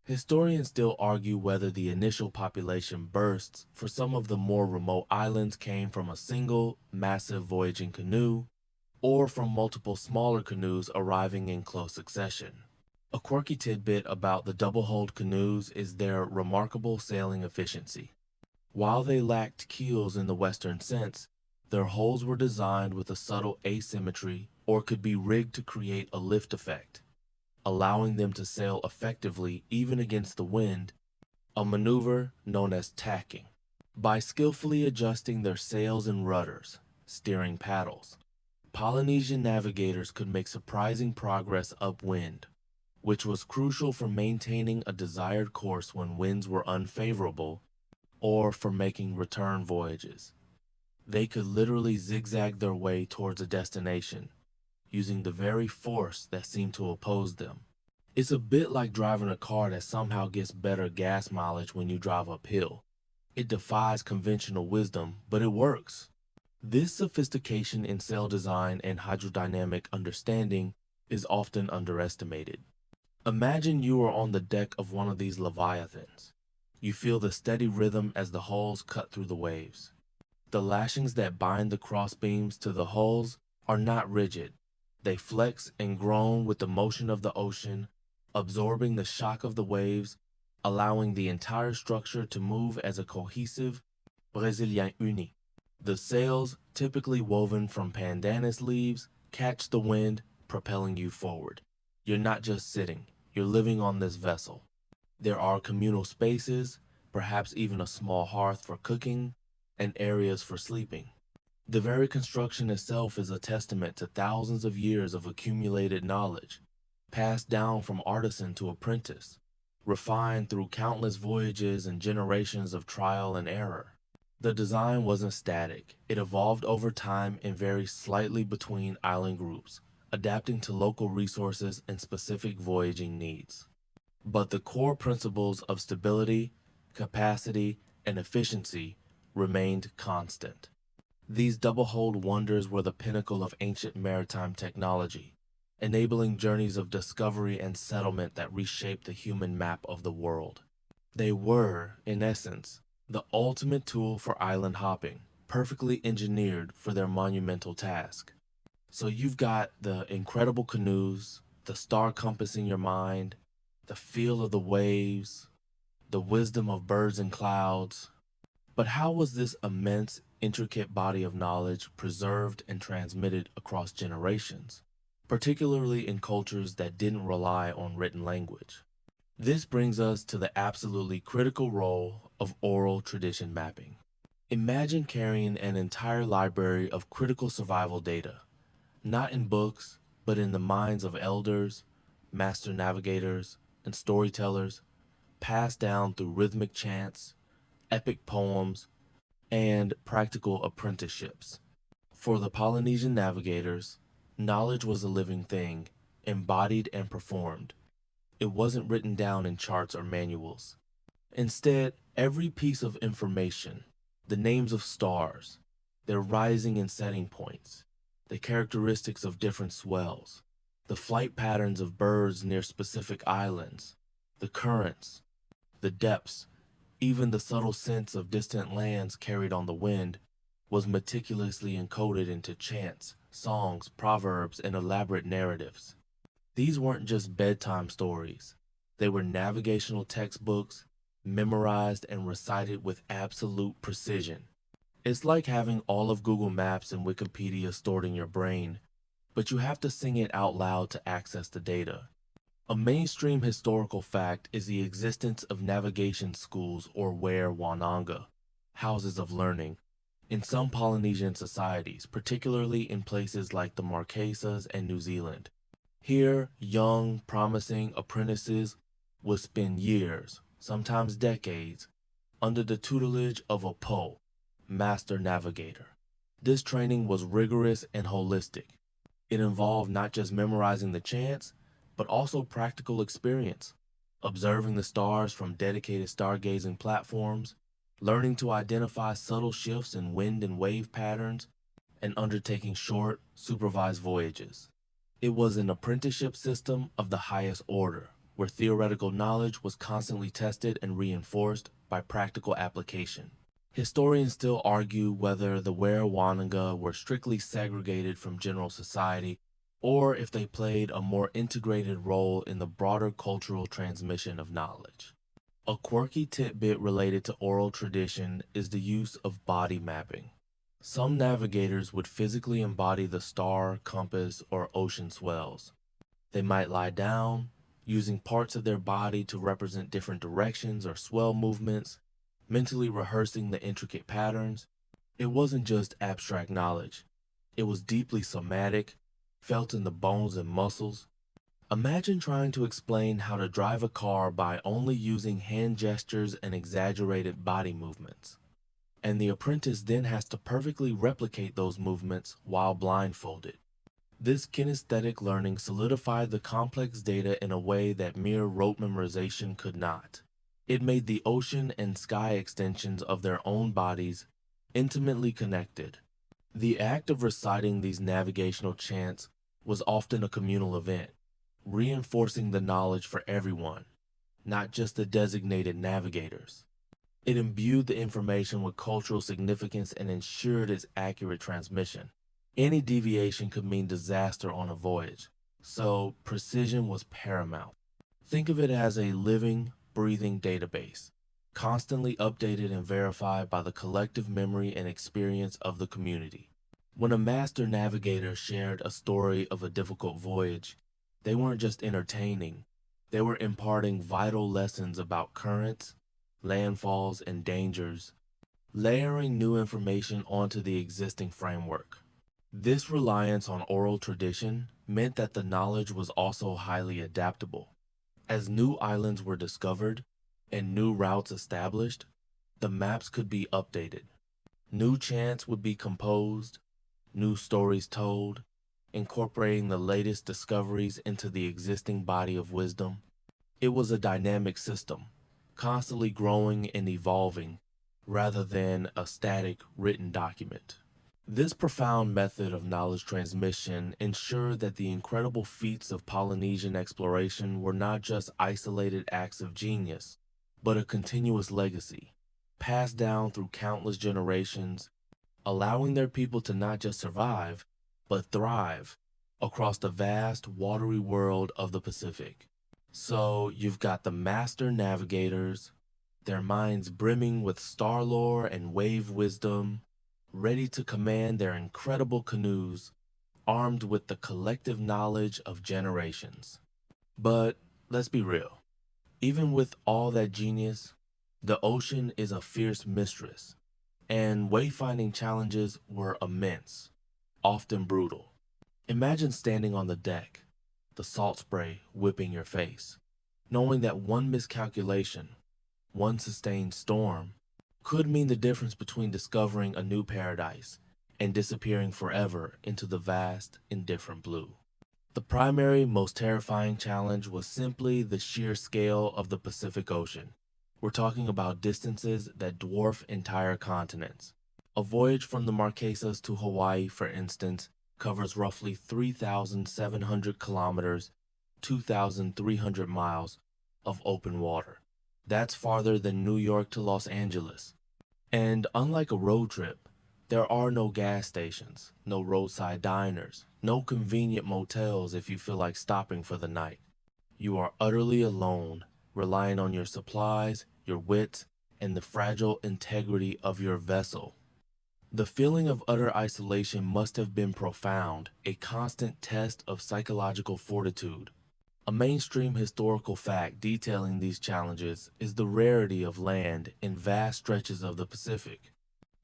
Historians still argue whether the initial population bursts for some of the more remote islands came from a single, massive voyaging canoe, or from multiple smaller canoes arriving in close succession. A quirky tidbit about the double-hulled canoes is their remarkable sailing efficiency. While they lacked keels in the Western sense, their hulls were designed with a subtle asymmetry or could be rigged to create a lift effect, allowing them to sail effectively even against the wind, a maneuver known as tacking. By skillfully adjusting their sails and rudders, steering paddles, Polynesian navigators could make surprising progress upwind, which was crucial for maintaining a desired course when winds were unfavorable or for making return voyages. They could literally zigzag their way towards a destination, using the very force that seemed to oppose them. It's a bit like driving a car that somehow gets better gas mileage when you drive uphill. It defies conventional wisdom, but it works. This sophistication in sail design and hydrodynamic understanding is often underestimated. Imagine you are on the deck of one of these leviathans. You feel the steady rhythm as the hulls cut through the waves. The lashings that bind the crossbeams to the hulls are not rigid. They flex and groan with the motion of the ocean, absorbing the shock of the waves, allowing the entire structure to move as a cohesive Brésilien uni. The sails, typically woven from pandanus leaves, catch the wind, propelling you forward. You're not just sitting, you're living on this vessel. There are communal spaces, perhaps even a small hearth for cooking, and areas for sleeping. The very construction itself is a testament to thousands of years of accumulated knowledge, passed down from artisan to apprentice, refined through countless voyages and generations of trial and error. The design wasn't static. It evolved over time and varied slightly between island groups, adapting to local resources and specific voyaging needs. But the core principles of stability, capacity, and efficiency remained constant. These double-hulled wonders were the pinnacle of ancient maritime technology, enabling journeys of discovery and settlement that reshaped the human map of the world. They were, in essence, the ultimate tool for island hopping, perfectly engineered for their monumental task. So you've got the incredible canoes, the star compass in your mind, the feel of the waves, the wisdom of birds and clouds. But how was this immense, intricate body of knowledge preserved and transmitted across generations, particularly in cultures that didn't rely on written language? This brings us to the absolutely critical role of oral tradition mapping. Imagine carrying an entire library of critical survival data, not in books, but in the minds of elders, master navigators, and storytellers, passed down through rhythmic chants, epic poems, and practical apprenticeships. For the Polynesian navigators, knowledge was a living thing, embodied and performed. It wasn't written down in charts or manuals. Instead, every piece of information, the names of stars, their rising and setting points, the characteristics of different swells, the flight patterns of birds near specific islands, the currents, the depths, even the subtle sense of distant lands carried on the wind, was meticulously encoded into chants, songs, proverbs, and elaborate narratives. These weren't just bedtime stories. They were navigational textbooks, memorized and recited with absolute precision. It's like having all of Google Maps and Wikipedia stored in your brain, but you have to sing it out loud to access the data. A mainstream historical fact is the existence of navigation schools or ware wananga, houses of learning, in some Polynesian societies, particularly in places like the Marquesas and New Zealand. Here, young, promising apprentices would spend years, sometimes decades, under the tutelage of a po, Master Navigator. This training was rigorous and holistic. It involved not just memorizing the chants, but also practical experience, observing the stars from dedicated stargazing platforms, learning to identify subtle shifts in wind and wave patterns, and undertaking short, supervised voyages. It was an apprenticeship system of the highest order, where theoretical knowledge was constantly tested and reinforced by practical application. Historians still argue whether the Warrawananga were strictly segregated from general society or if they played a more integrated role in the broader cultural transmission of knowledge. A quirky tidbit related to oral tradition is the use of body mapping. Some navigators would physically embody the star, compass, or ocean swells. They might lie down, using parts of their body to represent different directions or swell movements, mentally rehearsing the intricate patterns. It wasn't just abstract knowledge. It was deeply somatic, felt in the bones and muscles. Imagine trying to explain how to drive a car by only using hand gestures and exaggerated body movements. And the apprentice then has to perfectly replicate those movements while blindfolded. This kinesthetic learning solidified the complex data in a way that mere rote memorization could not. It made the ocean and sky extensions of their own bodies intimately connected. The act of reciting these navigational chants was often a communal event, reinforcing the knowledge for everyone, not just the designated navigators. It imbued the information with cultural significance and ensured its accurate transmission. Any deviation could mean disaster on a voyage, so precision was paramount. Think of it as a living, breathing database, constantly updated and verified by the collective memory and experience of the community. When a master navigator shared a story of a difficult voyage, they weren't just entertaining, they were imparting vital lessons about currents, landfalls, and dangers, layering new information onto the existing framework. This reliance on oral tradition meant that the knowledge was also highly adaptable. As new islands were discovered and new routes established, the maps could be updated. New chants would be composed, new stories told, incorporating the latest discoveries into the existing body of wisdom. It was a dynamic system, constantly growing and evolving, rather than a static written document. This profound method of knowledge transmission ensured that the incredible feats of Polynesian exploration were not just isolated acts of genius, but a continuous legacy, passed down through countless generations, allowing their people to not just survive, but thrive across the vast watery world of the Pacific. So you've got the master navigators, their minds brimming with star lore and wave wisdom, ready to command their incredible canoes, armed with the collective knowledge of generations. But let's be real, even with all that genius, the ocean is a fierce mistress, and wayfinding challenges were immense, often brutal. Imagine standing on the deck, the salt spray whipping your face, knowing that one miscalculation, one sustained storm, could mean the difference between discovering a new paradise and disappearing forever into the vast, indifferent blue. The primary, most terrifying challenge was simply the sheer scale of the Pacific Ocean. We're talking about distances that dwarf entire continents. A voyage from the Marquesas to Hawaii, for instance, covers roughly 3,700 kilometers, 2,300 miles of open water. That's farther than New York to Los Angeles. And unlike a road trip, there are no gas stations, no roadside diners, no convenient motels if you feel like stopping for the night. You are utterly alone, relying on your supplies, your wits, and the fragile integrity of your vessel. The feeling of utter isolation must have been profound, a constant test of psychological fortitude. A mainstream historical fact detailing these challenges is the rarity of land in vast stretches of the Pacific.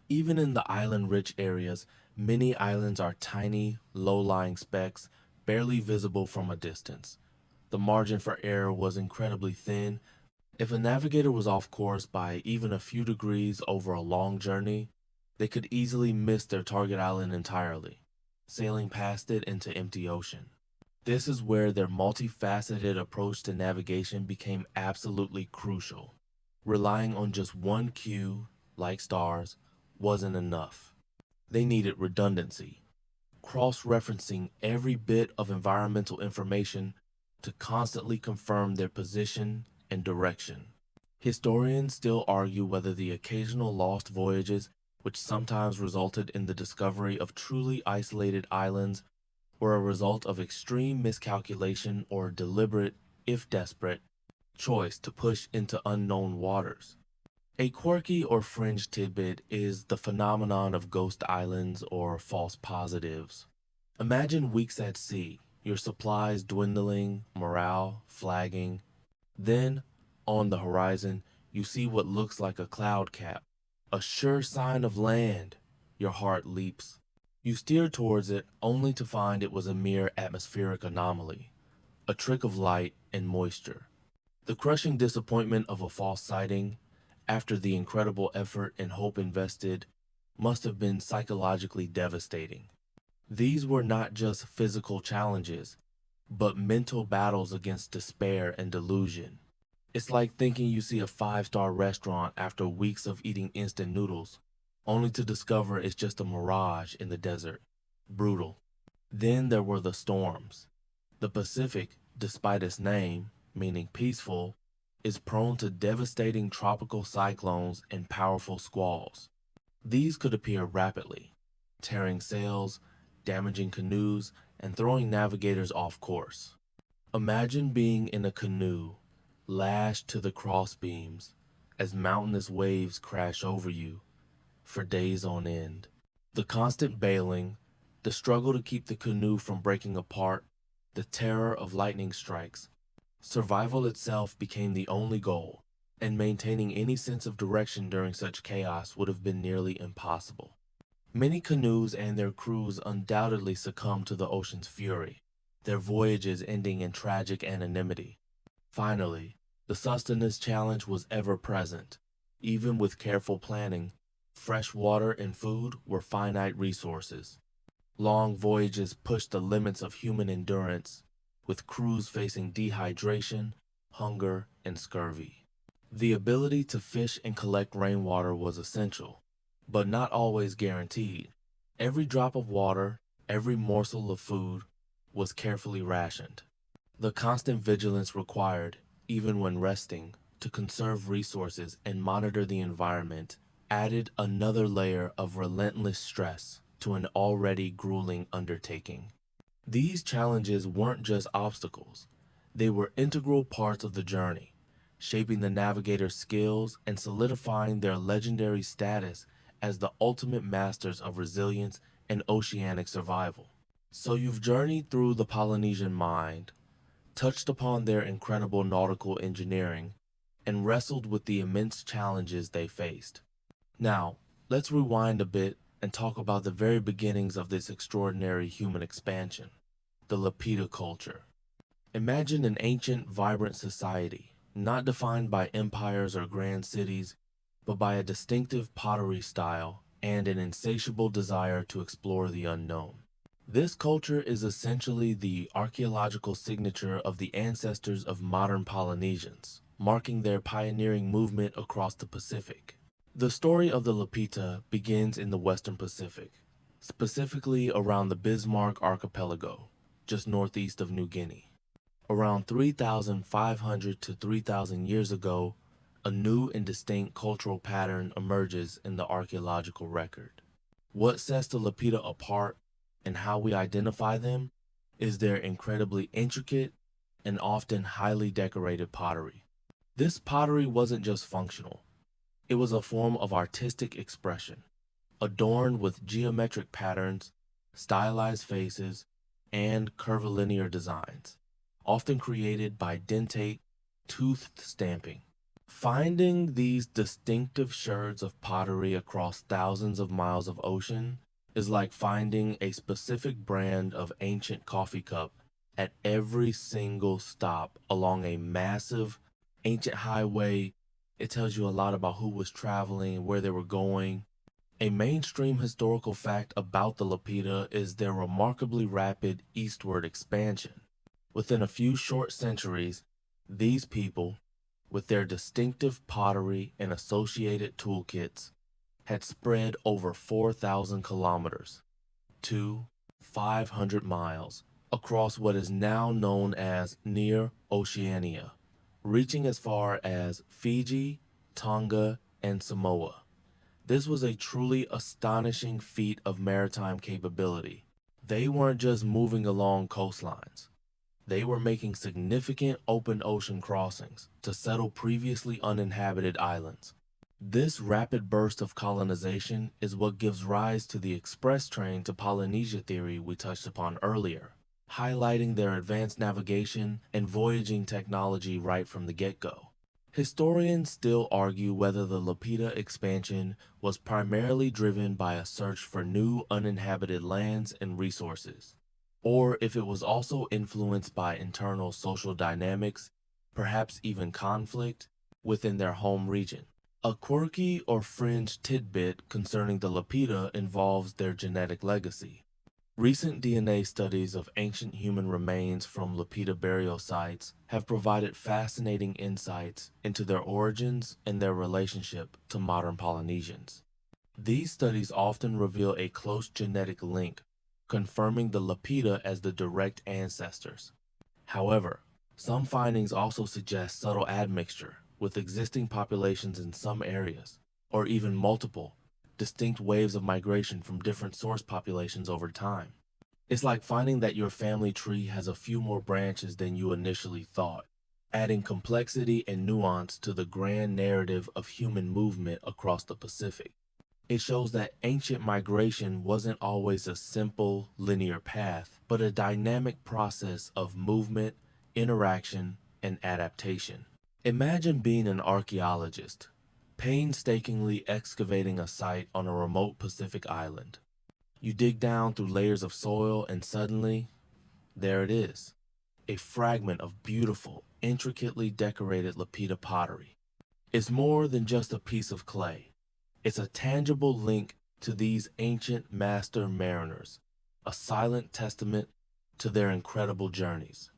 Even in the island-rich areas, many islands are tiny, low-lying specks, barely visible from a distance. The margin for error was incredibly thin. If a navigator was off course by even a few degrees over a long journey, They could easily miss their target island entirely, sailing past it into empty ocean. This is where their multifaceted approach to navigation became absolutely crucial. Relying on just one cue, like stars, wasn't enough. They needed redundancy, cross-referencing every bit of environmental information to constantly confirm their position and direction. Historians still argue whether the occasional lost voyages, which sometimes resulted in the discovery of truly isolated islands, were a result of extreme miscalculation or a deliberate, if desperate, choice to push into unknown waters. A quirky or fringe tidbit is the phenomenon of ghost islands or false positives. Imagine weeks at sea, your supplies dwindling, morale flagging. Then, on the horizon, you see what looks like a cloud cap, a sure sign of land. Your heart leaps. You steer towards it only to find it was a mere atmospheric anomaly, a trick of light and moisture. The crushing disappointment of a false sighting, after the incredible effort and hope invested, must have been psychologically devastating. These were not just physical challenges, but mental battles against despair and delusion. It's like thinking you see a five-star restaurant after weeks of eating instant noodles, only to discover it's just a mirage in the desert. Brutal. Then there were the storms. The Pacific, despite its name, meaning peaceful, is prone to devastating tropical cyclones and powerful squalls. These could appear rapidly, tearing sails, damaging canoes, and throwing navigators off course. Imagine being in a canoe, lashed to the crossbeams, as mountainous waves crash over you for days on end. The constant bailing, the struggle to keep the canoe from breaking apart, the terror of lightning strikes. Survival itself became the only goal, and maintaining any sense of direction during such chaos would have been nearly impossible. Many canoes and their crews undoubtedly succumbed to the ocean's fury, their voyages ending in tragic anonymity. Finally, the sustenance challenge was ever present. Even with careful planning, fresh water and food were finite resources. Long voyages pushed the limits of human endurance, with crews facing dehydration, hunger, and scurvy. The ability to fish and collect rainwater was essential, but not always guaranteed. Every drop of water, every morsel of food, was carefully rationed. The constant vigilance required, even when resting, to conserve resources and monitor the environment added another layer of relentless stress to an already grueling undertaking. These challenges weren't just obstacles, they were integral parts of the journey, shaping the navigator's skills and solidifying their legendary status as the ultimate masters of resilience and oceanic survival. So you've journeyed through the Polynesian mind, touched upon their incredible nautical engineering, and wrestled with the immense challenges they faced. Now, let's rewind a bit and talk about the very beginnings of this extraordinary human expansion, the Lapita culture. Imagine an ancient, vibrant society, not defined by empires or grand cities, but by a distinctive pottery style and an insatiable desire to explore the unknown. This culture is essentially the archaeological signature of the ancestors of modern Polynesians, marking their pioneering movement across the Pacific. The story of the Lapita begins in the Western Pacific, specifically around the Bismarck Archipelago, just northeast of New Guinea. Around 3,500 to 3,000 years ago, a new and distinct cultural pattern emerges in the archaeological record. What sets the Lapita apart and how we identify them is their incredibly intricate and often highly decorated pottery. This pottery wasn't just functional, it was a form of artistic expression, adorned with geometric patterns, stylized faces, and curvilinear designs, often created by dentate, toothed stamping. Finding these distinctive sherds of pottery across thousands of miles of ocean is like finding a specific brand of ancient coffee cup at every single stop along a massive ancient highway. It tells you a lot about who was traveling and where they were going. A mainstream historical fact about the Lapita is their remarkably rapid eastward expansion. Within a few short centuries, these people, with their distinctive pottery and associated toolkits, had spread over 4,000 kilometers to 500 miles across what is now known as Near Oceania, reaching as far as Fiji, Tonga, and Samoa. This was a truly astonishing feat of maritime capability. They weren't just moving along coastlines. They were making significant open ocean crossings to settle previously uninhabited islands. This rapid burst of colonization is what gives rise to the express train to Polynesia theory we touched upon earlier, highlighting their advanced navigation and voyaging technology right from the get-go. Historians still argue whether the Lapita expansion was primarily driven by a search for new uninhabited lands and resources, or if it was also influenced by internal social dynamics, perhaps even conflict, within their home region. A quirky or fringe tidbit concerning the Lapita involves their genetic legacy. Recent DNA studies of ancient human remains from Lapita burial sites have provided fascinating insights into their origins and their relationship to modern Polynesians. These studies often reveal a close genetic link, confirming the Lapita as the direct ancestors. However, some findings also suggest subtle admixture with existing populations in some areas, or even multiple, distinct waves of migration from different source populations over time. It's like finding that your family tree has a few more branches than you initially thought, adding complexity and nuance to the grand narrative of human movement across the Pacific. It shows that ancient migration wasn't always a simple, linear path, but a dynamic process of movement, interaction, and adaptation. Imagine being an archaeologist, painstakingly excavating a site on a remote Pacific island. You dig down through layers of soil and suddenly, there it is, a fragment of beautiful, intricately decorated Lapita pottery. It's more than just a piece of clay. It's a tangible link to these ancient master mariners, a silent testament to their incredible journeys.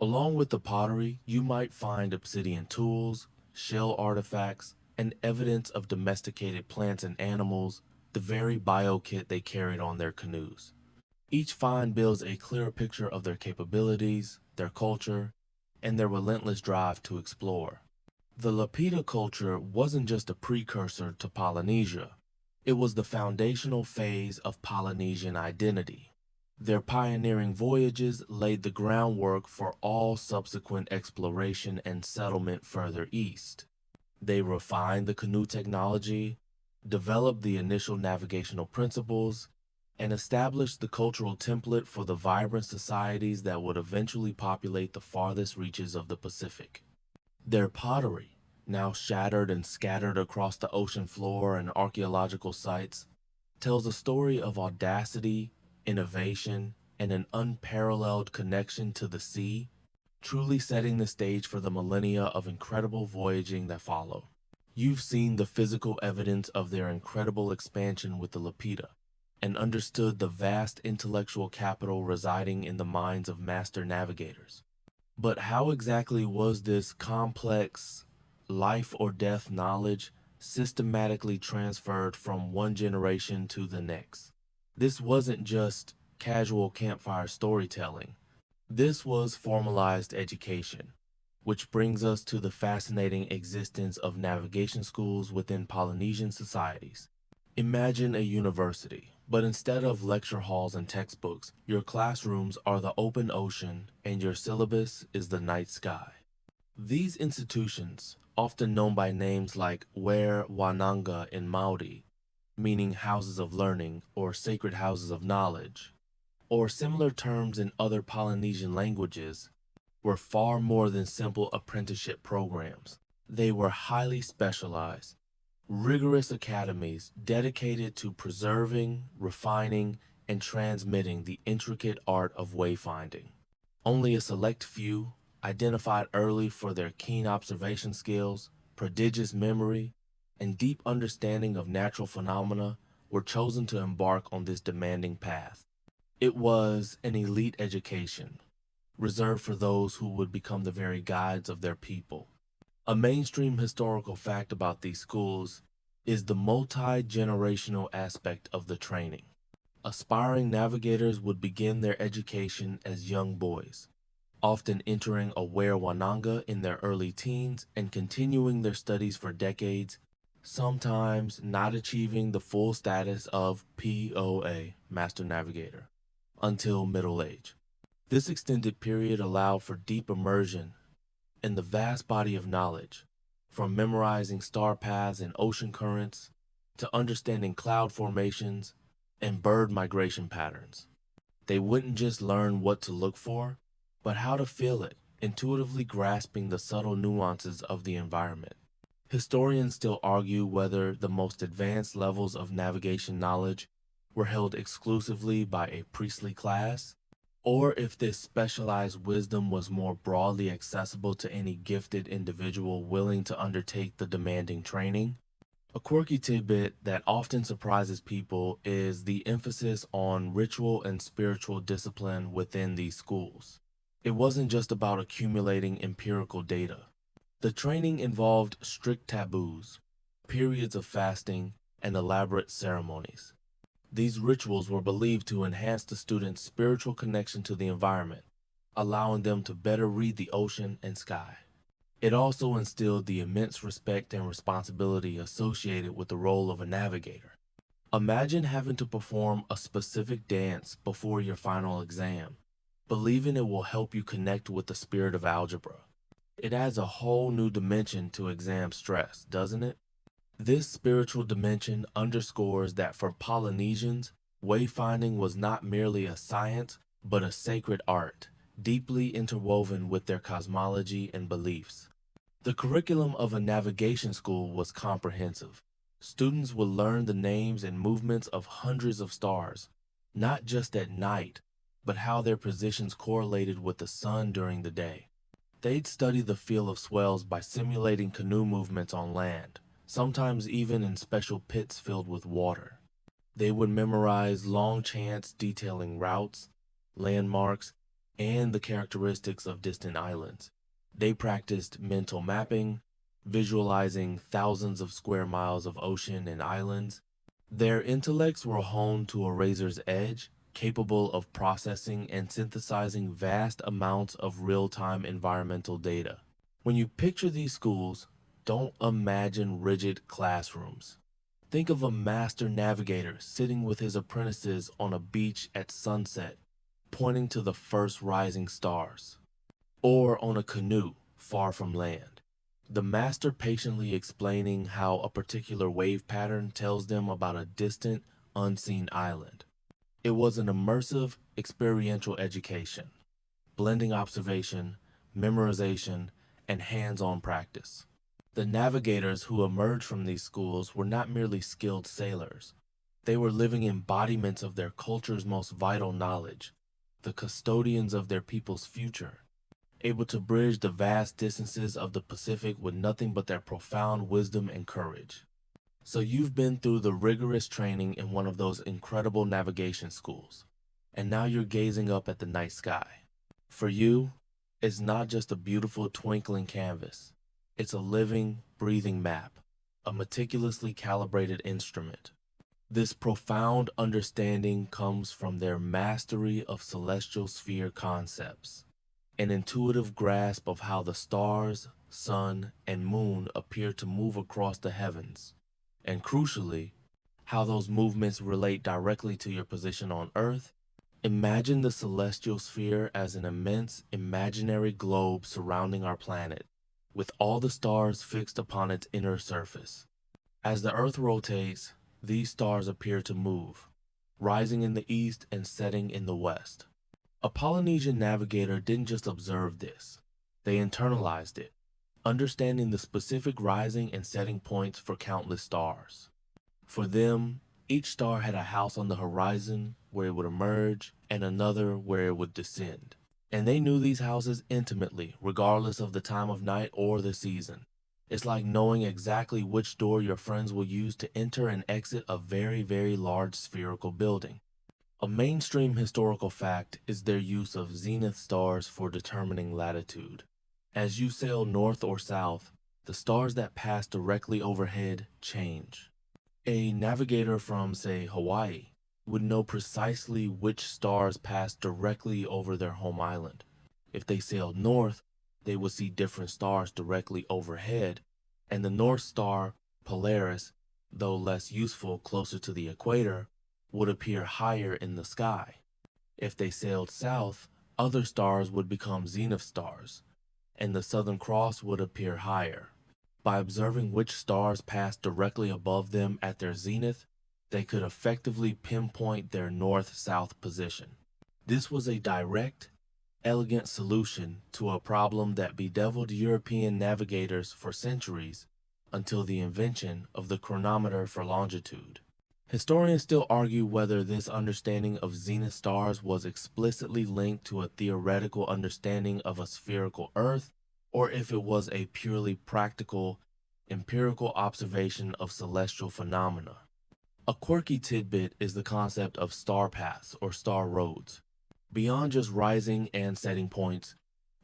Along with the pottery, you might find obsidian tools, shell artifacts, and evidence of domesticated plants and animals, the very biokit they carried on their canoes. Each find builds a clearer picture of their capabilities, their culture, and their relentless drive to explore. The Lapita culture wasn't just a precursor to Polynesia, it was the foundational phase of Polynesian identity. Their pioneering voyages laid the groundwork for all subsequent exploration and settlement further east. They refined the canoe technology, developed the initial navigational principles, and established the cultural template for the vibrant societies that would eventually populate the farthest reaches of the Pacific. Their pottery, now shattered and scattered across the ocean floor and archaeological sites, tells a story of audacity, innovation, and an unparalleled connection to the sea, truly setting the stage for the millennia of incredible voyaging that follow. You've seen the physical evidence of their incredible expansion with the Lapita, and understood the vast intellectual capital residing in the minds of master navigators. But how exactly was this complex, life or death knowledge systematically transferred from one generation to the next? This wasn't just casual campfire storytelling. This was formalized education, which brings us to the fascinating existence of navigation schools within Polynesian societies. Imagine a university, but instead of lecture halls and textbooks, your classrooms are the open ocean and your syllabus is the night sky. These institutions, often known by names like Ware Wananga in Maori, meaning houses of learning or sacred houses of knowledge, or similar terms in other Polynesian languages, were far more than simple apprenticeship programs. They were highly specialized, rigorous academies dedicated to preserving, refining, and transmitting the intricate art of wayfinding. Only a select few, identified early for their keen observation skills, prodigious memory, and deep understanding of natural phenomena, were chosen to embark on this demanding path. It was an elite education, reserved for those who would become the very guides of their people. A mainstream historical fact about these schools is the multi-generational aspect of the training. Aspiring navigators would begin their education as young boys, often entering a Wananga in their early teens and continuing their studies for decades, sometimes not achieving the full status of POA, Master Navigator, until middle age. This extended period allowed for deep immersion in the vast body of knowledge, from memorizing star paths and ocean currents to understanding cloud formations and bird migration patterns. They wouldn't just learn what to look for, but how to feel it, intuitively grasping the subtle nuances of the environment. Historians still argue whether the most advanced levels of navigation knowledge were held exclusively by a priestly class, or if this specialized wisdom was more broadly accessible to any gifted individual willing to undertake the demanding training. A quirky tidbit that often surprises people is the emphasis on ritual and spiritual discipline within these schools. It wasn't just about accumulating empirical data. The training involved strict taboos, periods of fasting, and elaborate ceremonies. These rituals were believed to enhance the students' spiritual connection to the environment, allowing them to better read the ocean and sky. It also instilled the immense respect and responsibility associated with the role of a navigator. Imagine having to perform a specific dance before your final exam, believing it will help you connect with the spirit of algebra. It adds a whole new dimension to exam stress, doesn't it? This spiritual dimension underscores that for Polynesians, wayfinding was not merely a science, but a sacred art, deeply interwoven with their cosmology and beliefs. The curriculum of a navigation school was comprehensive. Students would learn the names and movements of hundreds of stars, not just at night, but how their positions correlated with the sun during the day. They'd study the feel of swells by simulating canoe movements on land, sometimes even in special pits filled with water. They would memorize long chants detailing routes, landmarks, and the characteristics of distant islands. They practiced mental mapping, visualizing thousands of square miles of ocean and islands. Their intellects were honed to a razor's edge, capable of processing and synthesizing vast amounts of real-time environmental data. When you picture these schools, don't imagine rigid classrooms. Think of a master navigator sitting with his apprentices on a beach at sunset, pointing to the first rising stars, or on a canoe far from land. The master patiently explaining how a particular wave pattern tells them about a distant, unseen island. It was an immersive, experiential education, blending observation, memorization, and hands-on practice. The navigators who emerged from these schools were not merely skilled sailors. They were living embodiments of their culture's most vital knowledge, the custodians of their people's future, able to bridge the vast distances of the Pacific with nothing but their profound wisdom and courage. So you've been through the rigorous training in one of those incredible navigation schools, and now you're gazing up at the night sky. For you, it's not just a beautiful twinkling canvas. It's a living, breathing map, a meticulously calibrated instrument. This profound understanding comes from their mastery of celestial sphere concepts, an intuitive grasp of how the stars, sun, and moon appear to move across the heavens, and crucially, how those movements relate directly to your position on Earth. Imagine the celestial sphere as an immense imaginary globe surrounding our planet, with all the stars fixed upon its inner surface. As the Earth rotates, these stars appear to move, rising in the east and setting in the west. A Polynesian navigator didn't just observe this, they internalized it, understanding the specific rising and setting points for countless stars. For them, each star had a house on the horizon where it would emerge and another where it would descend. And they knew these houses intimately, regardless of the time of night or the season. It's like knowing exactly which door your friends will use to enter and exit a very, very large spherical building. A mainstream historical fact is their use of zenith stars for determining latitude. As you sail north or south, the stars that pass directly overhead change. A navigator from, say, Hawaii would know precisely which stars pass directly over their home island. If they sailed north, they would see different stars directly overhead, and the North Star, Polaris, though less useful closer to the equator, would appear higher in the sky. If they sailed south, other stars would become zenith stars, and the Southern Cross would appear higher. By observing which stars passed directly above them at their zenith, they could effectively pinpoint their north-south position. This was a direct, elegant solution to a problem that bedeviled European navigators for centuries until the invention of the chronometer for longitude. Historians still argue whether this understanding of zenith stars was explicitly linked to a theoretical understanding of a spherical Earth, or if it was a purely practical, empirical observation of celestial phenomena. A quirky tidbit is the concept of star paths or star roads. Beyond just rising and setting points,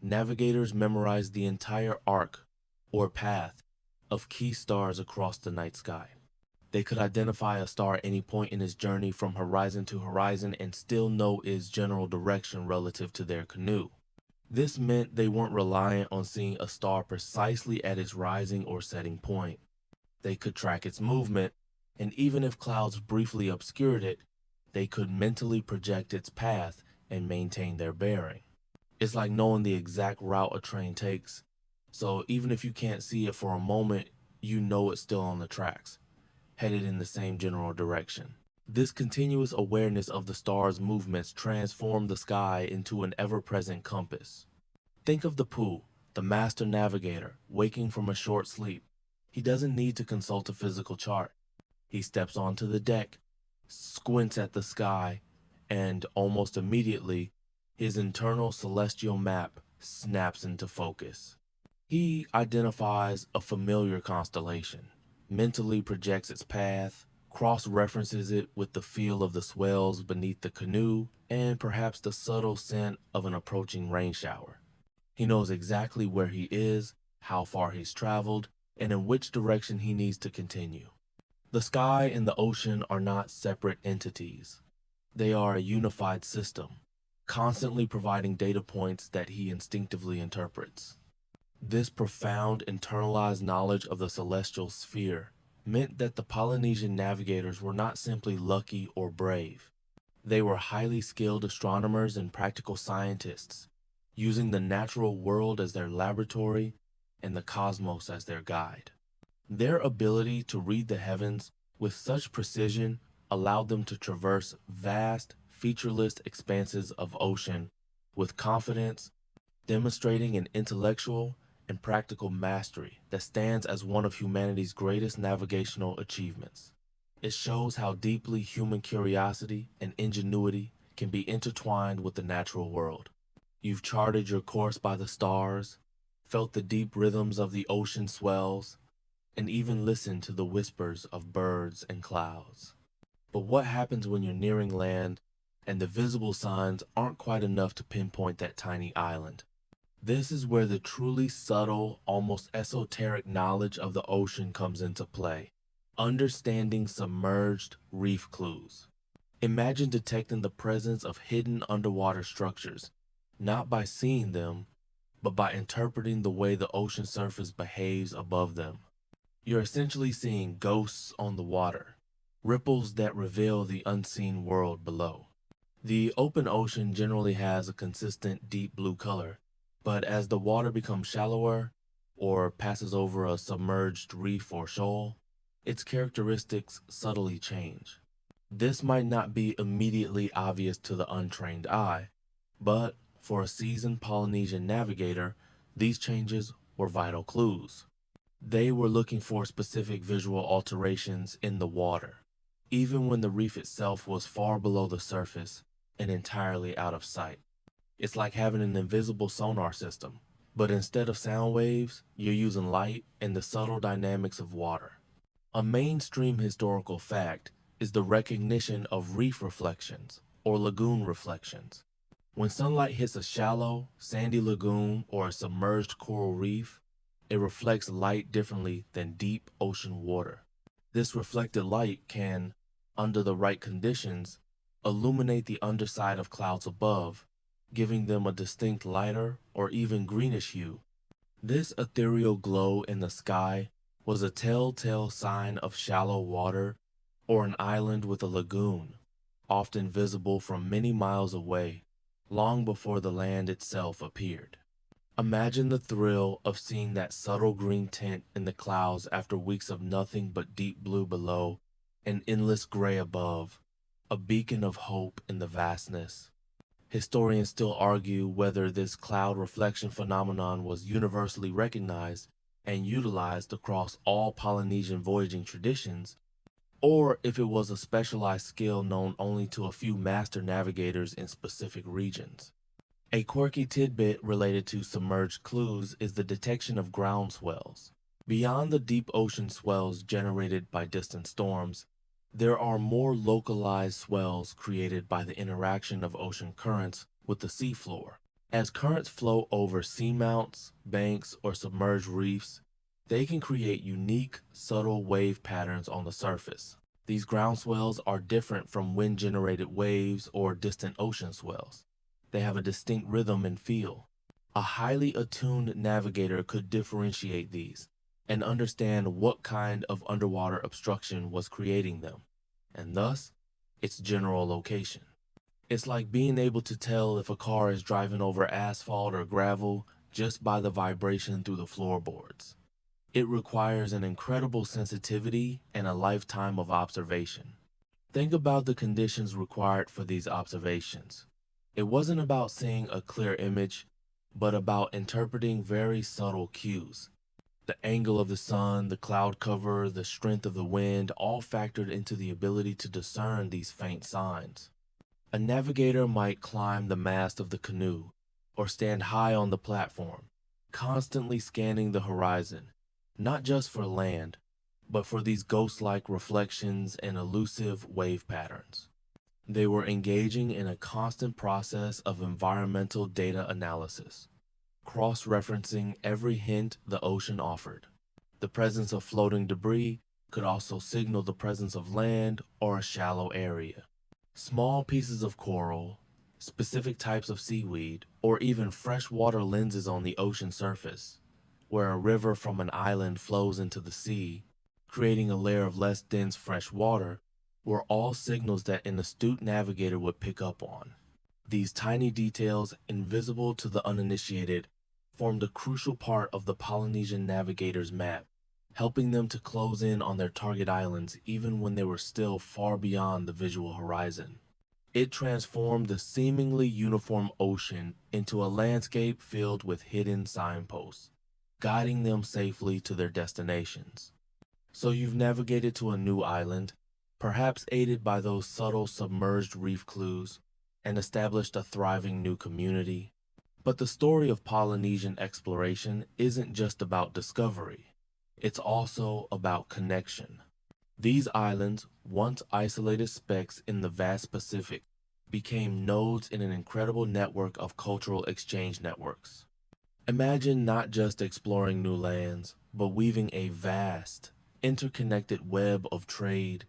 navigators memorize the entire arc, or path, of key stars across the night sky. They could identify a star at any point in its journey from horizon to horizon and still know its general direction relative to their canoe. This meant they weren't reliant on seeing a star precisely at its rising or setting point. They could track its movement, and even if clouds briefly obscured it, they could mentally project its path and maintain their bearing. It's like knowing the exact route a train takes, so even if you can't see it for a moment, you know it's still on the tracks, headed in the same general direction. This continuous awareness of the stars' movements transformed the sky into an ever-present compass. Think of the Pooh, the master navigator, waking from a short sleep. He doesn't need to consult a physical chart. He steps onto the deck, squints at the sky, and almost immediately, his internal celestial map snaps into focus. He identifies a familiar constellation, mentally projects its path, cross-references it with the feel of the swells beneath the canoe, and perhaps the subtle scent of an approaching rain shower. He knows exactly where he is, how far he's traveled, and in which direction he needs to continue. The sky and the ocean are not separate entities. They are a unified system, constantly providing data points that he instinctively interprets. This profound internalized knowledge of the celestial sphere meant that the Polynesian navigators were not simply lucky or brave. They were highly skilled astronomers and practical scientists, using the natural world as their laboratory and the cosmos as their guide. Their ability to read the heavens with such precision allowed them to traverse vast, featureless expanses of ocean with confidence, demonstrating an intellectual and practical mastery that stands as one of humanity's greatest navigational achievements. It shows how deeply human curiosity and ingenuity can be intertwined with the natural world. You've charted your course by the stars, felt the deep rhythms of the ocean swells, and even listened to the whispers of birds and clouds. But what happens when you're nearing land and the visible signs aren't quite enough to pinpoint that tiny island? This is where the truly subtle, almost esoteric knowledge of the ocean comes into play. Understanding submerged reef clues. Imagine detecting the presence of hidden underwater structures, not by seeing them, but by interpreting the way the ocean surface behaves above them. You're essentially seeing ghosts on the water, ripples that reveal the unseen world below. The open ocean generally has a consistent deep blue color, but as the water becomes shallower or passes over a submerged reef or shoal, its characteristics subtly change. This might not be immediately obvious to the untrained eye, but for a seasoned Polynesian navigator, these changes were vital clues. They were looking for specific visual alterations in the water, even when the reef itself was far below the surface and entirely out of sight. It's like having an invisible sonar system, But instead of sound waves, you're using light and the subtle dynamics of water. A mainstream historical fact is the recognition of reef reflections or lagoon reflections. When sunlight hits a shallow, sandy lagoon or a submerged coral reef, it reflects light differently than deep ocean water. This reflected light can, under the right conditions, illuminate the underside of clouds above, giving them a distinct lighter or even greenish hue. This ethereal glow in the sky was a telltale sign of shallow water or an island with a lagoon, often visible from many miles away, long before the land itself appeared. Imagine the thrill of seeing that subtle green tint in the clouds after weeks of nothing but deep blue below and endless gray above, a beacon of hope in the vastness. Historians still argue whether this cloud reflection phenomenon was universally recognized and utilized across all Polynesian voyaging traditions, or if it was a specialized skill known only to a few master navigators in specific regions. A quirky tidbit related to submerged clues is the detection of ground swells. Beyond the deep ocean swells generated by distant storms, there are more localized swells created by the interaction of ocean currents with the seafloor. As currents flow over seamounts, banks, or submerged reefs, they can create unique, subtle wave patterns on the surface. These ground swells are different from wind-generated waves or distant ocean swells. They have a distinct rhythm and feel. A highly attuned navigator could differentiate these and understand what kind of underwater obstruction was creating them, and thus, its general location. It's like being able to tell if a car is driving over asphalt or gravel just by the vibration through the floorboards. It requires an incredible sensitivity and a lifetime of observation. Think about the conditions required for these observations. It wasn't about seeing a clear image, but about interpreting very subtle cues. The angle of the sun, the cloud cover, the strength of the wind all factored into the ability to discern these faint signs. A navigator might climb the mast of the canoe or stand high on the platform, constantly scanning the horizon, not just for land, but for these ghost-like reflections and elusive wave patterns. They were engaging in a constant process of environmental data analysis, cross-referencing every hint the ocean offered. The presence of floating debris could also signal the presence of land or a shallow area. Small pieces of coral, specific types of seaweed, or even freshwater lenses on the ocean surface, where a river from an island flows into the sea, creating a layer of less dense fresh water, were all signals that an astute navigator would pick up on. These tiny details, invisible to the uninitiated, formed a crucial part of the Polynesian navigator's map, helping them to close in on their target islands even when they were still far beyond the visual horizon. It transformed the seemingly uniform ocean into a landscape filled with hidden signposts, guiding them safely to their destinations. So you've navigated to a new island, perhaps aided by those subtle submerged reef clues, and established a thriving new community. But the story of Polynesian exploration isn't just about discovery. It's also about connection. These islands, once isolated specks in the vast Pacific, became nodes in an incredible network of cultural exchange networks. Imagine not just exploring new lands, but weaving a vast, interconnected web of trade,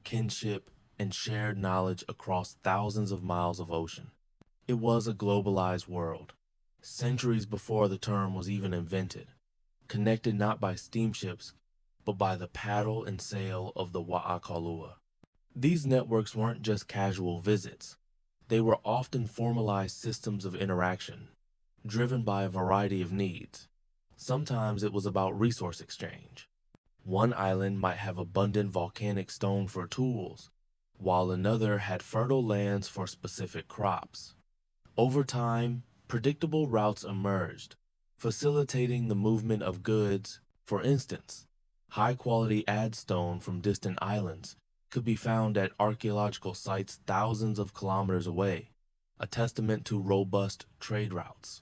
kinship, and shared knowledge across thousands of miles of ocean. It was a globalized world, centuries before the term was even invented, connected not by steamships, but by the paddle and sail of the Wa'akalua. These networks weren't just casual visits. They were often formalized systems of interaction, driven by a variety of needs. Sometimes it was about resource exchange. One island might have abundant volcanic stone for tools, while another had fertile lands for specific crops. Over time, predictable routes emerged, facilitating the movement of goods. For instance, high-quality adstone from distant islands could be found at archaeological sites thousands of kilometers away, a testament to robust trade routes.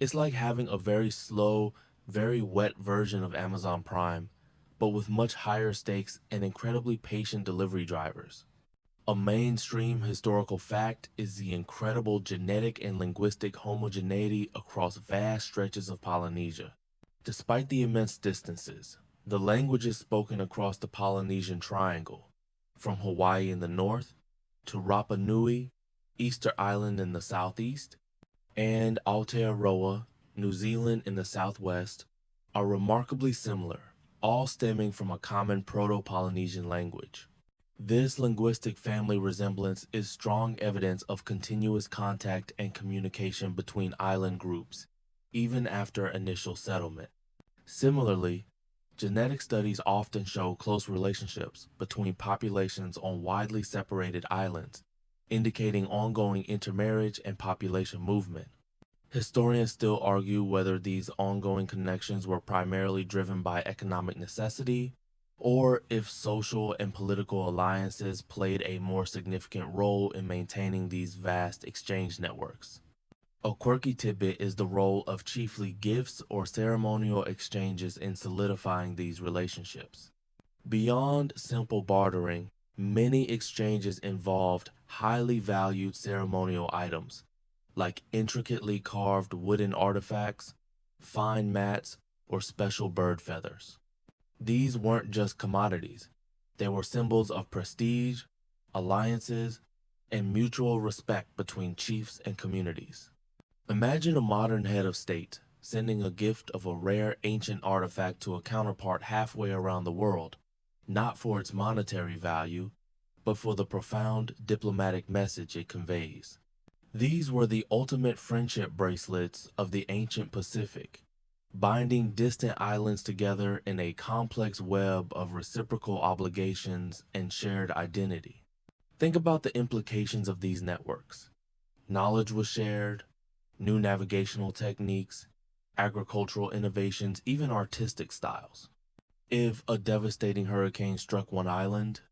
It's like having a very slow, very wet version of Amazon Prime, but with much higher stakes and incredibly patient delivery drivers. A mainstream historical fact is the incredible genetic and linguistic homogeneity across vast stretches of Polynesia. Despite the immense distances, the languages spoken across the Polynesian Triangle, from Hawaii in the north to Rapa Nui, Easter Island in the southeast, and Aotearoa, New Zealand in the southwest, are remarkably similar, all stemming from a common Proto-Polynesian language. This linguistic family resemblance is strong evidence of continuous contact and communication between island groups, even after initial settlement. Similarly, genetic studies often show close relationships between populations on widely separated islands, indicating ongoing intermarriage and population movement. Historians still argue whether these ongoing connections were primarily driven by economic necessity, or if social and political alliances played a more significant role in maintaining these vast exchange networks. A quirky tidbit is the role of chiefly gifts or ceremonial exchanges in solidifying these relationships. Beyond simple bartering, many exchanges involved highly valued ceremonial items, like intricately carved wooden artifacts, fine mats, or special bird feathers. These weren't just commodities, they were symbols of prestige, alliances, and mutual respect between chiefs and communities. Imagine a modern head of state sending a gift of a rare ancient artifact to a counterpart halfway around the world, not for its monetary value, but for the profound diplomatic message it conveys. These were the ultimate friendship bracelets of the ancient Pacific, binding distant islands together in a complex web of reciprocal obligations and shared identity. Think about the implications of these networks. Knowledge was shared, new navigational techniques, agricultural innovations, even artistic styles. If a devastating hurricane struck one island,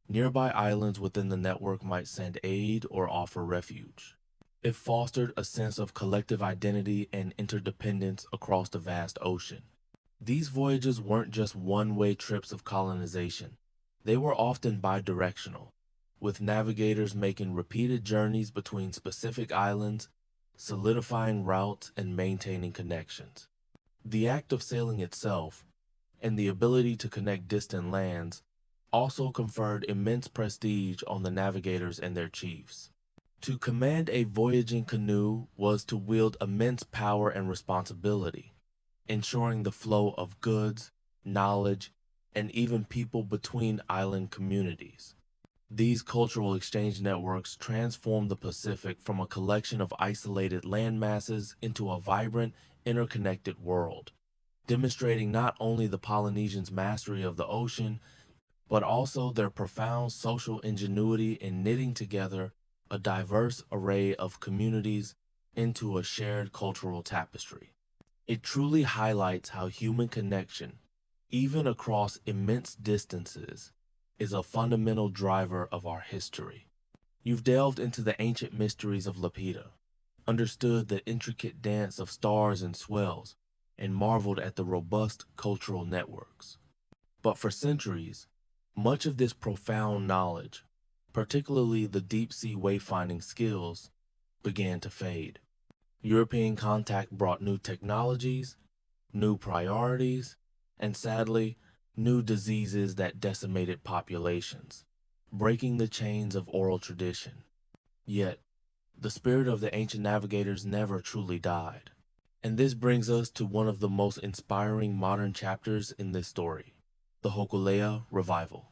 nearby islands within the network might send aid or offer refuge. It fostered a sense of collective identity and interdependence across the vast ocean. These voyages weren't just one-way trips of colonization. They were often bidirectional, with navigators making repeated journeys between specific islands, solidifying routes and maintaining connections. The act of sailing itself, and the ability to connect distant lands, also conferred immense prestige on the navigators and their chiefs. To command a voyaging canoe was to wield immense power and responsibility, ensuring the flow of goods, knowledge, and even people between island communities. These cultural exchange networks transformed the Pacific from a collection of isolated landmasses into a vibrant, interconnected world, demonstrating not only the Polynesians' mastery of the ocean, but also their profound social ingenuity in knitting together a diverse array of communities into a shared cultural tapestry. It truly highlights how human connection, even across immense distances, is a fundamental driver of our history. You've delved into the ancient mysteries of Lapita, understood the intricate dance of stars and swells, and marveled at the robust cultural networks. But for centuries, much of this profound knowledge, particularly the deep-sea wayfinding skills, began to fade. European contact brought new technologies, new priorities, and sadly, new diseases that decimated populations, breaking the chains of oral tradition. Yet, the spirit of the ancient navigators never truly died. And this brings us to one of the most inspiring modern chapters in this story, the Hokulea Revival.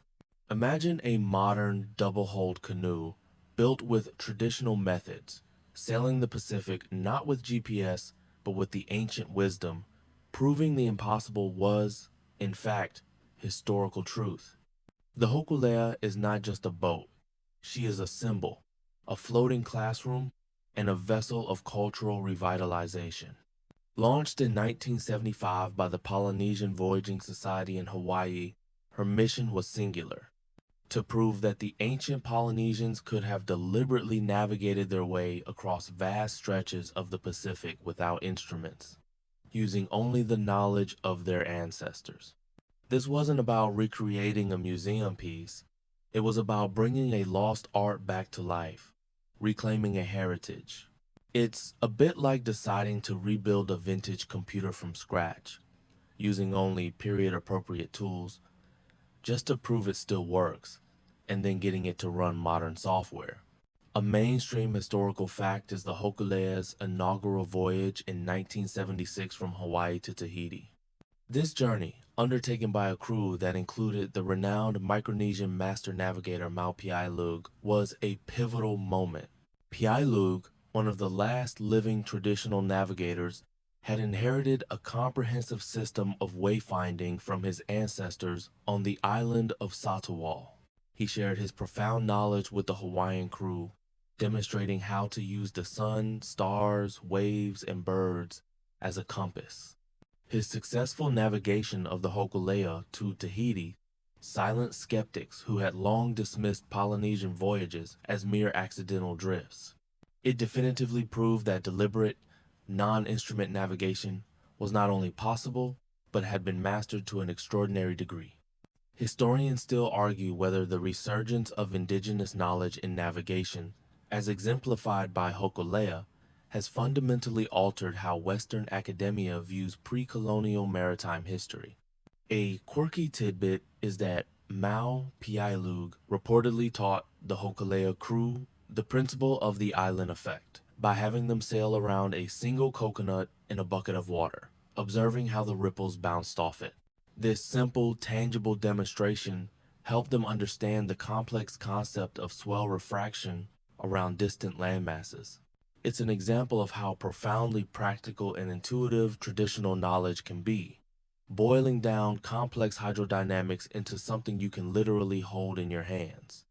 Imagine a modern double-hulled canoe built with traditional methods, sailing the Pacific not with GPS, but with the ancient wisdom, proving the impossible was, in fact, historical truth. The Hokulea is not just a boat. She is a symbol, a floating classroom, and a vessel of cultural revitalization. Launched in 1975 by the Polynesian Voyaging Society in Hawaii, her mission was singular: to prove that the ancient Polynesians could have deliberately navigated their way across vast stretches of the Pacific without instruments, using only the knowledge of their ancestors. This wasn't about recreating a museum piece. It was about bringing a lost art back to life, reclaiming a heritage. It's a bit like deciding to rebuild a vintage computer from scratch, using only period-appropriate tools just to prove it still works, and then getting it to run modern software. A mainstream historical fact is the Hokulea's inaugural voyage in 1976 from Hawaii to Tahiti. This journey, undertaken by a crew that included the renowned Micronesian master navigator Piailug, was a pivotal moment. Piailug, one of the last living traditional navigators, had inherited a comprehensive system of wayfinding from his ancestors on the island of Satawal. He shared his profound knowledge with the Hawaiian crew, demonstrating how to use the sun, stars, waves, and birds as a compass. His successful navigation of the Hokulea to Tahiti silenced skeptics who had long dismissed Polynesian voyages as mere accidental drifts. It definitively proved that deliberate, non-instrument navigation was not only possible, but had been mastered to an extraordinary degree. Historians still argue whether the resurgence of indigenous knowledge in navigation, as exemplified by Hokulea, has fundamentally altered how Western academia views pre-colonial maritime history. A quirky tidbit is that Piailug reportedly taught the Hokulea crew the principle of the island effect by having them sail around a single coconut in a bucket of water, observing how the ripples bounced off it. This simple, tangible demonstration helped them understand the complex concept of swell refraction around distant landmasses. It's an example of how profoundly practical and intuitive traditional knowledge can be, boiling down complex hydrodynamics into something you can literally hold in your hands.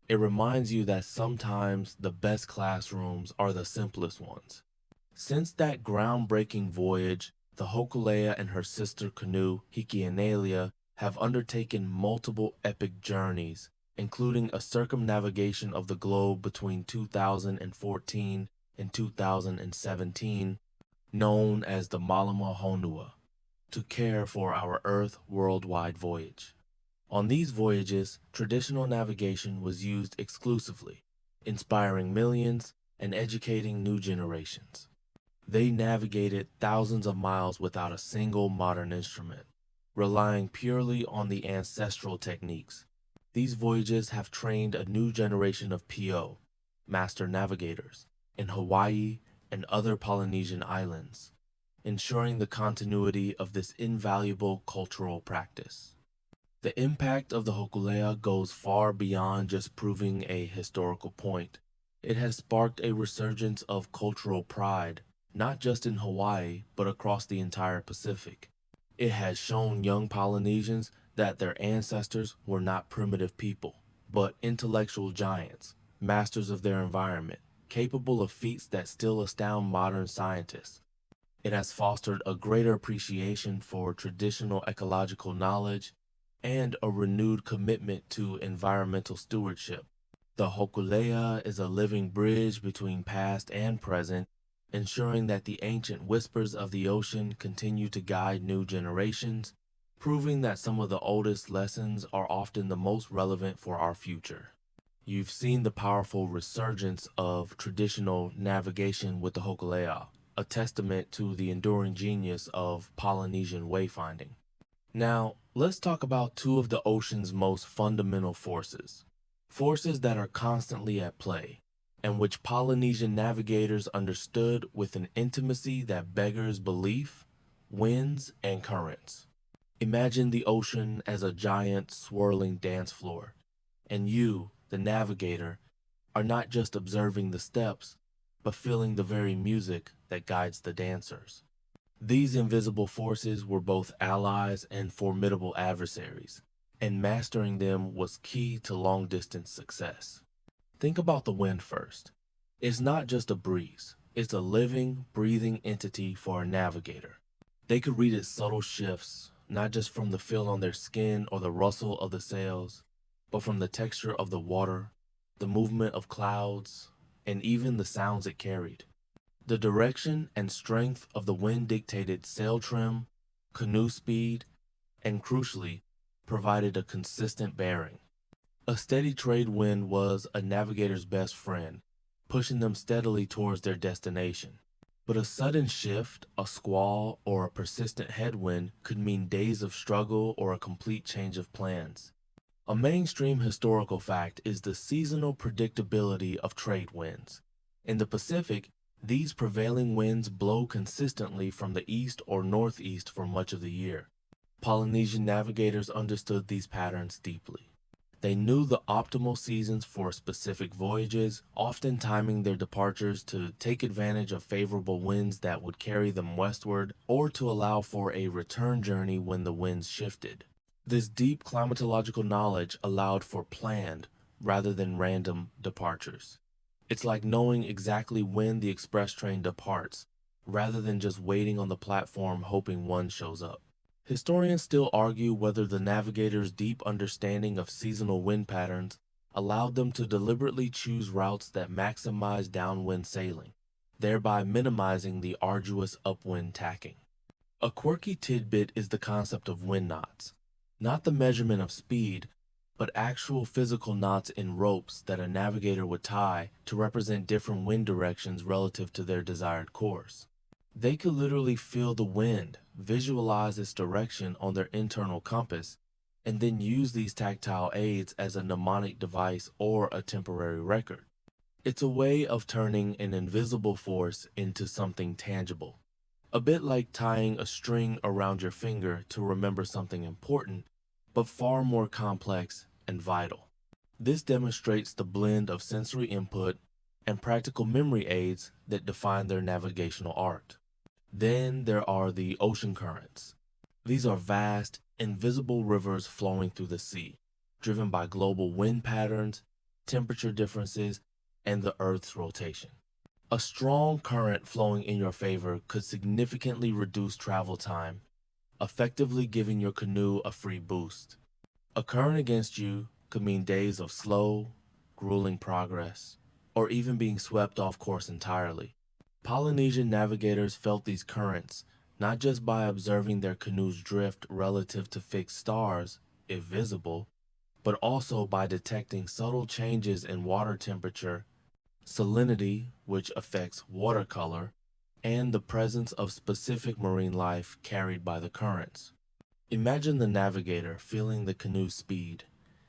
It reminds you that sometimes the best classrooms are the simplest ones. Since that groundbreaking voyage, the Hokulea and her sister canoe, Hikianalia, have undertaken multiple epic journeys, including a circumnavigation of the globe between 2014 and 2017, known as the Malama Honua, to care for our Earth worldwide voyage. On these voyages, traditional navigation was used exclusively, inspiring millions and educating new generations. They navigated thousands of miles without a single modern instrument, relying purely on the ancestral techniques. These voyages have trained a new generation of PO, master navigators, in Hawaii and other Polynesian islands, ensuring the continuity of this invaluable cultural practice. The impact of the Hokulea goes far beyond just proving a historical point. It has sparked a resurgence of cultural pride, not just in Hawaii, but across the entire Pacific. It has shown young Polynesians that their ancestors were not primitive people, but intellectual giants, masters of their environment, capable of feats that still astound modern scientists. It has fostered a greater appreciation for traditional ecological knowledge and a renewed commitment to environmental stewardship. The Hokulea is a living bridge between past and present, ensuring that the ancient whispers of the ocean continue to guide new generations, proving that some of the oldest lessons are often the most relevant for our future. You've seen the powerful resurgence of traditional navigation with the Hokulea, a testament to the enduring genius of Polynesian wayfinding. Now, let's talk about two of the ocean's most fundamental forces. Forces that are constantly at play, and which Polynesian navigators understood with an intimacy that beggars belief: winds and currents. Imagine the ocean as a giant swirling dance floor, and you, the navigator, are not just observing the steps, but feeling the very music that guides the dancers. These invisible forces were both allies and formidable adversaries, and mastering them was key to long-distance success. Think about the wind first. It's not just a breeze, it's a living, breathing entity for a navigator. They could read its subtle shifts, not just from the feel on their skin or the rustle of the sails, but from the texture of the water, the movement of clouds, and even the sounds it carried. The direction and strength of the wind dictated sail trim, canoe speed, and crucially, provided a consistent bearing. A steady trade wind was a navigator's best friend, pushing them steadily towards their destination. But a sudden shift, a squall, or a persistent headwind could mean days of struggle or a complete change of plans. A mainstream historical fact is the seasonal predictability of trade winds. In the Pacific, these prevailing winds blow consistently from the east or northeast for much of the year. Polynesian navigators understood these patterns deeply. They knew the optimal seasons for specific voyages, often timing their departures to take advantage of favorable winds that would carry them westward or to allow for a return journey when the winds shifted. This deep climatological knowledge allowed for planned, rather than random, departures. It's like knowing exactly when the express train departs, rather than just waiting on the platform hoping one shows up. Historians still argue whether the navigators' deep understanding of seasonal wind patterns allowed them to deliberately choose routes that maximize downwind sailing, thereby minimizing the arduous upwind tacking. A quirky tidbit is the concept of wind knots, not the measurement of speed, but actual physical knots in ropes that a navigator would tie to represent different wind directions relative to their desired course. They could literally feel the wind, visualize its direction on their internal compass, and then use these tactile aids as a mnemonic device or a temporary record. It's a way of turning an invisible force into something tangible. A bit like tying a string around your finger to remember something important, but far more complex and vital. This demonstrates the blend of sensory input and practical memory aids that define their navigational art. Then there are the ocean currents. These are vast, invisible rivers flowing through the sea, driven by global wind patterns, temperature differences, and the Earth's rotation. A strong current flowing in your favor could significantly reduce travel time, effectively giving your canoe a free boost. A current against you could mean days of slow, grueling progress, or even being swept off course entirely. Polynesian navigators felt these currents not just by observing their canoes drift relative to fixed stars, if visible, but also by detecting subtle changes in water temperature, salinity, which affects water color, and the presence of specific marine life carried by the currents. Imagine the navigator feeling the canoe's speed.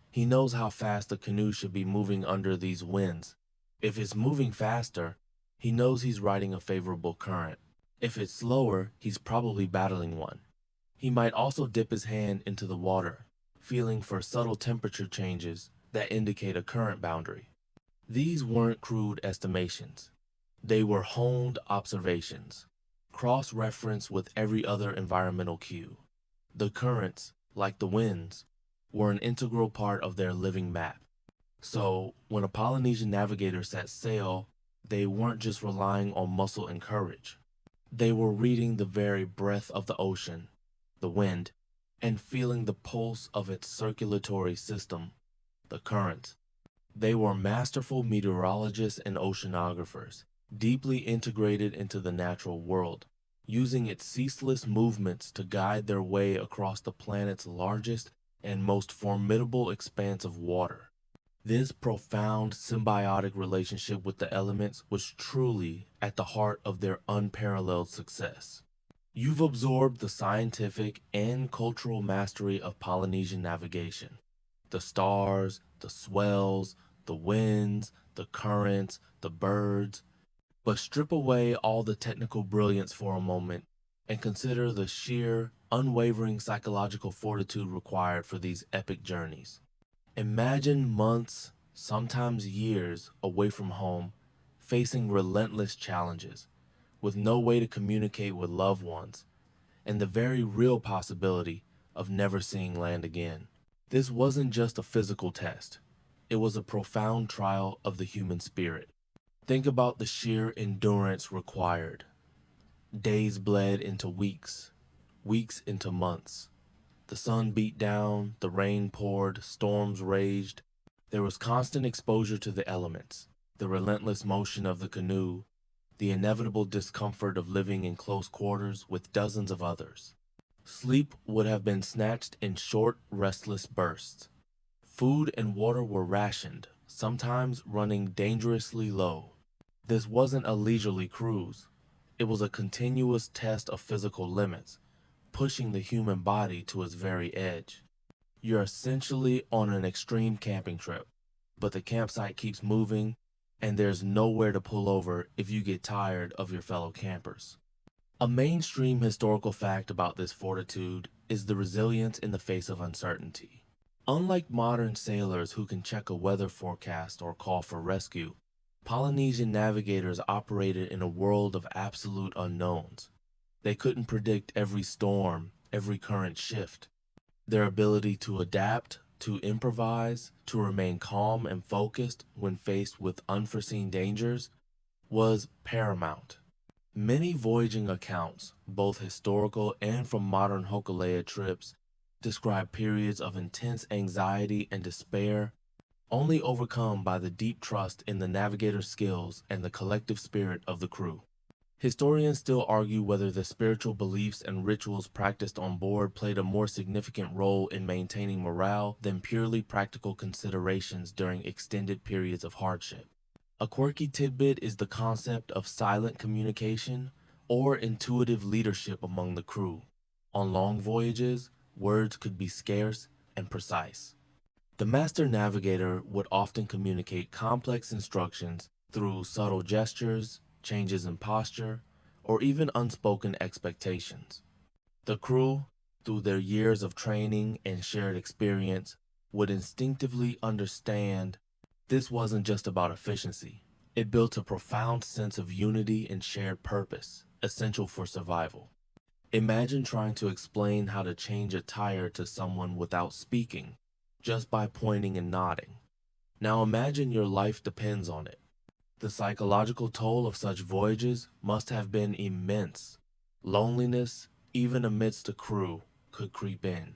He knows how fast the canoe should be moving under these winds. If it's moving faster, he knows he's riding a favorable current. If it's slower, he's probably battling one. He might also dip his hand into the water, feeling for subtle temperature changes that indicate a current boundary. These weren't crude estimations. They were honed observations, cross-referenced with every other environmental cue. The currents, like the winds, were an integral part of their living map. So, when a Polynesian navigator set sail, they weren't just relying on muscle and courage. They were reading the very breath of the ocean, the wind, and feeling the pulse of its circulatory system, the current. They were masterful meteorologists and oceanographers, deeply integrated into the natural world, using its ceaseless movements to guide their way across the planet's largest and most formidable expanse of water. This profound symbiotic relationship with the elements was truly at the heart of their unparalleled success. You've absorbed the scientific and cultural mastery of Polynesian navigation. The stars, the swells, the winds, the currents, the birds, but strip away all the technical brilliance for a moment and consider the sheer, unwavering psychological fortitude required for these epic journeys. Imagine months, sometimes years, away from home, facing relentless challenges, with no way to communicate with loved ones, and the very real possibility of never seeing land again. This wasn't just a physical test. It was a profound trial of the human spirit. Think about the sheer endurance required. Days bled into weeks, weeks into months, The sun beat down, the rain poured, storms raged. There was constant exposure to the elements, the relentless motion of the canoe, the inevitable discomfort of living in close quarters with dozens of others. Sleep would have been snatched in short, restless bursts. Food and water were rationed, sometimes running dangerously low. This wasn't a leisurely cruise. It was a continuous test of physical limits, pushing the human body to its very edge. You're essentially on an extreme camping trip, but the campsite keeps moving, and there's nowhere to pull over if you get tired of your fellow campers. A mainstream historical fact about this fortitude is the resilience in the face of uncertainty. Unlike modern sailors who can check a weather forecast or call for rescue, Polynesian navigators operated in a world of absolute unknowns. They couldn't predict every storm, every current shift. Their ability to adapt, to improvise, to remain calm and focused when faced with unforeseen dangers was paramount. Many voyaging accounts, both historical and from modern Hokulea trips, describe periods of intense anxiety and despair, only overcome by the deep trust in the navigator's skills and the collective spirit of the crew. Historians still argue whether the spiritual beliefs and rituals practiced on board played a more significant role in maintaining morale than purely practical considerations during extended periods of hardship. A quirky tidbit is the concept of silent communication or intuitive leadership among the crew. On long voyages, words could be scarce and precise. The master navigator would often communicate complex instructions through subtle gestures, changes in posture, or even unspoken expectations. The crew, through their years of training and shared experience, would instinctively understand this wasn't just about efficiency. It built a profound sense of unity and shared purpose, essential for survival. Imagine trying to explain how to change a tire to someone without speaking, just by pointing and nodding. Now imagine your life depends on it. The psychological toll of such voyages must have been immense. Loneliness, even amidst a crew, could creep in.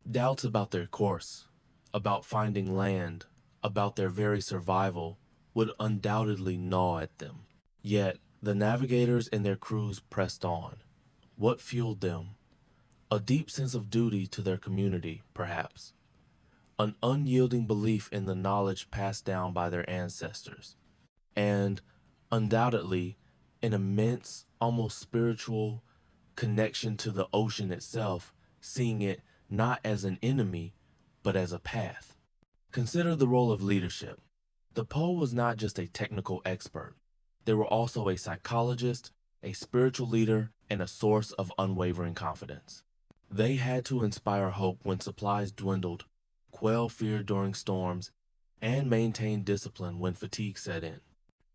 Doubts about their course, about finding land, about their very survival would undoubtedly gnaw at them. Yet, the navigators and their crews pressed on. What fueled them? A deep sense of duty to their community, perhaps. An unyielding belief in the knowledge passed down by their ancestors. And, undoubtedly, an immense, almost spiritual connection to the ocean itself, seeing it not as an enemy, but as a path. Consider the role of leadership. The Poe was not just a technical expert. They were also a psychologist, a spiritual leader, and a source of unwavering confidence. They had to inspire hope when supplies dwindled, quell fear during storms, and maintain discipline when fatigue set in.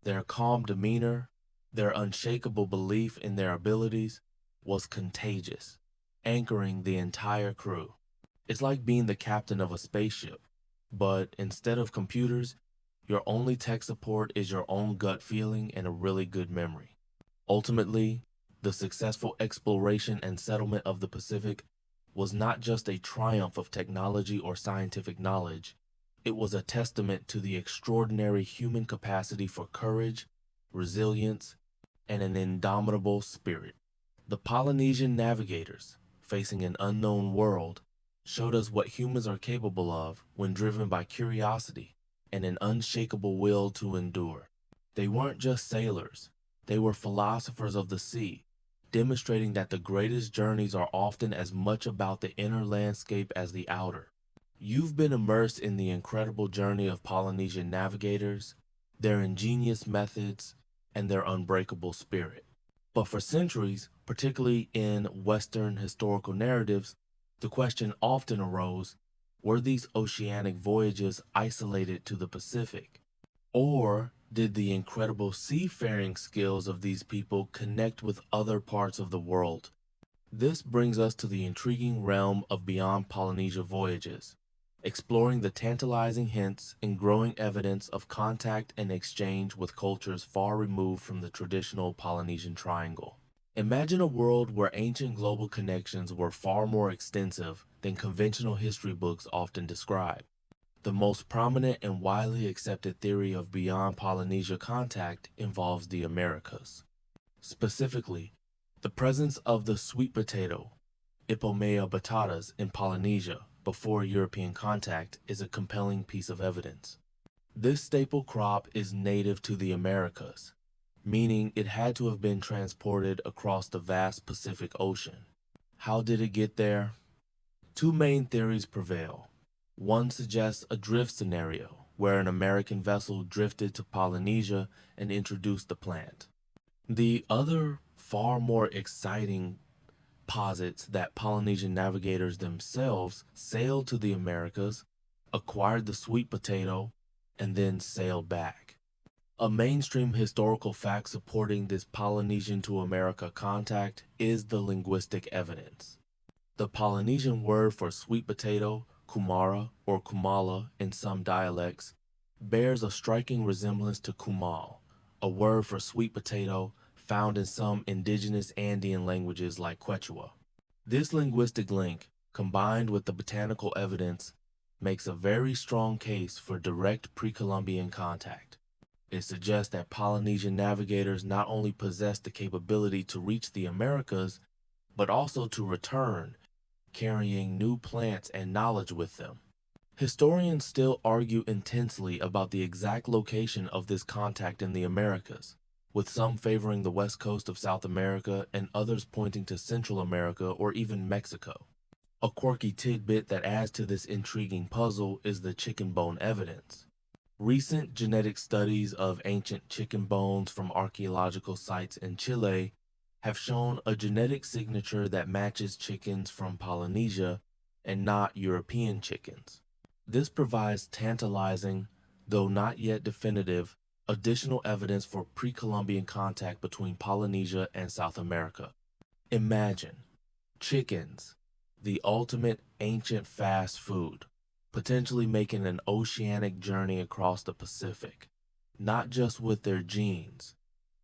Their calm demeanor, their unshakable belief in their abilities, was contagious, anchoring the entire crew. It's like being the captain of a spaceship, but instead of computers, your only tech support is your own gut feeling and a really good memory. Ultimately, the successful exploration and settlement of the Pacific was not just a triumph of technology or scientific knowledge, it was a testament to the extraordinary human capacity for courage, resilience, and an indomitable spirit. The Polynesian navigators, facing an unknown world, showed us what humans are capable of when driven by curiosity and an unshakable will to endure. They weren't just sailors, they were philosophers of the sea, demonstrating that the greatest journeys are often as much about the inner landscape as the outer. You've been immersed in the incredible journey of Polynesian navigators, their ingenious methods, and their unbreakable spirit. But for centuries, particularly in Western historical narratives, the question often arose, were these oceanic voyages isolated to the Pacific? Or did the incredible seafaring skills of these people connect with other parts of the world? This brings us to the intriguing realm of beyond Polynesia voyages, exploring the tantalizing hints and growing evidence of contact and exchange with cultures far removed from the traditional Polynesian triangle. Imagine a world where ancient global connections were far more extensive than conventional history books often describe. The most prominent and widely accepted theory of beyond Polynesia contact involves the Americas. Specifically, the presence of the sweet potato, Ipomaea batatas, in Polynesia before European contact is a compelling piece of evidence. This staple crop is native to the Americas, meaning it had to have been transported across the vast Pacific Ocean. How did it get there? Two main theories prevail. One suggests a drift scenario, where an American vessel drifted to Polynesia and introduced the plant. The other, far more exciting, posits that Polynesian navigators themselves sailed to the Americas, acquired the sweet potato, and then sailed back. A mainstream historical fact supporting this Polynesian to America contact is the linguistic evidence. The Polynesian word for sweet potato, kumara or kumala in some dialects, bears a striking resemblance to kumal, a word for sweet potato found in some indigenous Andean languages like Quechua. This linguistic link, combined with the botanical evidence, makes a very strong case for direct pre-Columbian contact. It suggests that Polynesian navigators not only possessed the capability to reach the Americas, but also to return, carrying new plants and knowledge with them. Historians still argue intensely about the exact location of this contact in the Americas, with some favoring the west coast of South America and others pointing to Central America or even Mexico. A quirky tidbit that adds to this intriguing puzzle is the chicken bone evidence. Recent genetic studies of ancient chicken bones from archaeological sites in Chile have shown a genetic signature that matches chickens from Polynesia and not European chickens. This provides tantalizing, though not yet definitive, additional evidence for pre-Columbian contact between Polynesia and South America. Imagine chickens, the ultimate ancient fast food, potentially making an oceanic journey across the Pacific, not just with their genes,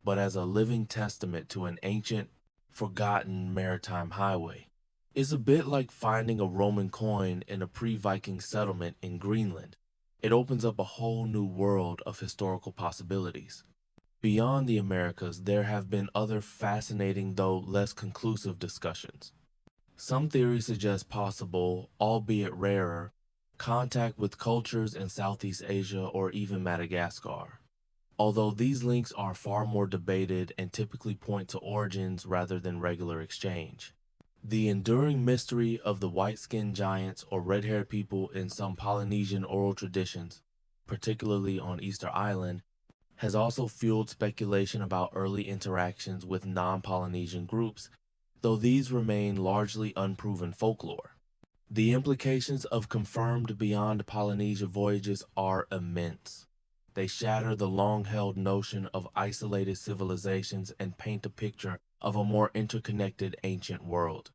but as a living testament to an ancient, forgotten maritime highway. It's a bit like finding a Roman coin in a pre-Viking settlement in Greenland. It opens up a whole new world of historical possibilities. Beyond the Americas, there have been other fascinating though less conclusive discussions. Some theories suggest possible, albeit rarer, contact with cultures in Southeast Asia or even Madagascar. Although these links are far more debated and typically point to origins rather than regular exchange. The enduring mystery of the white-skinned giants or red-haired people in some Polynesian oral traditions, particularly on Easter Island, has also fueled speculation about early interactions with non-Polynesian groups, though these remain largely unproven folklore. The implications of confirmed beyond Polynesia voyages are immense. They shatter the long-held notion of isolated civilizations and paint a picture of a more interconnected ancient world.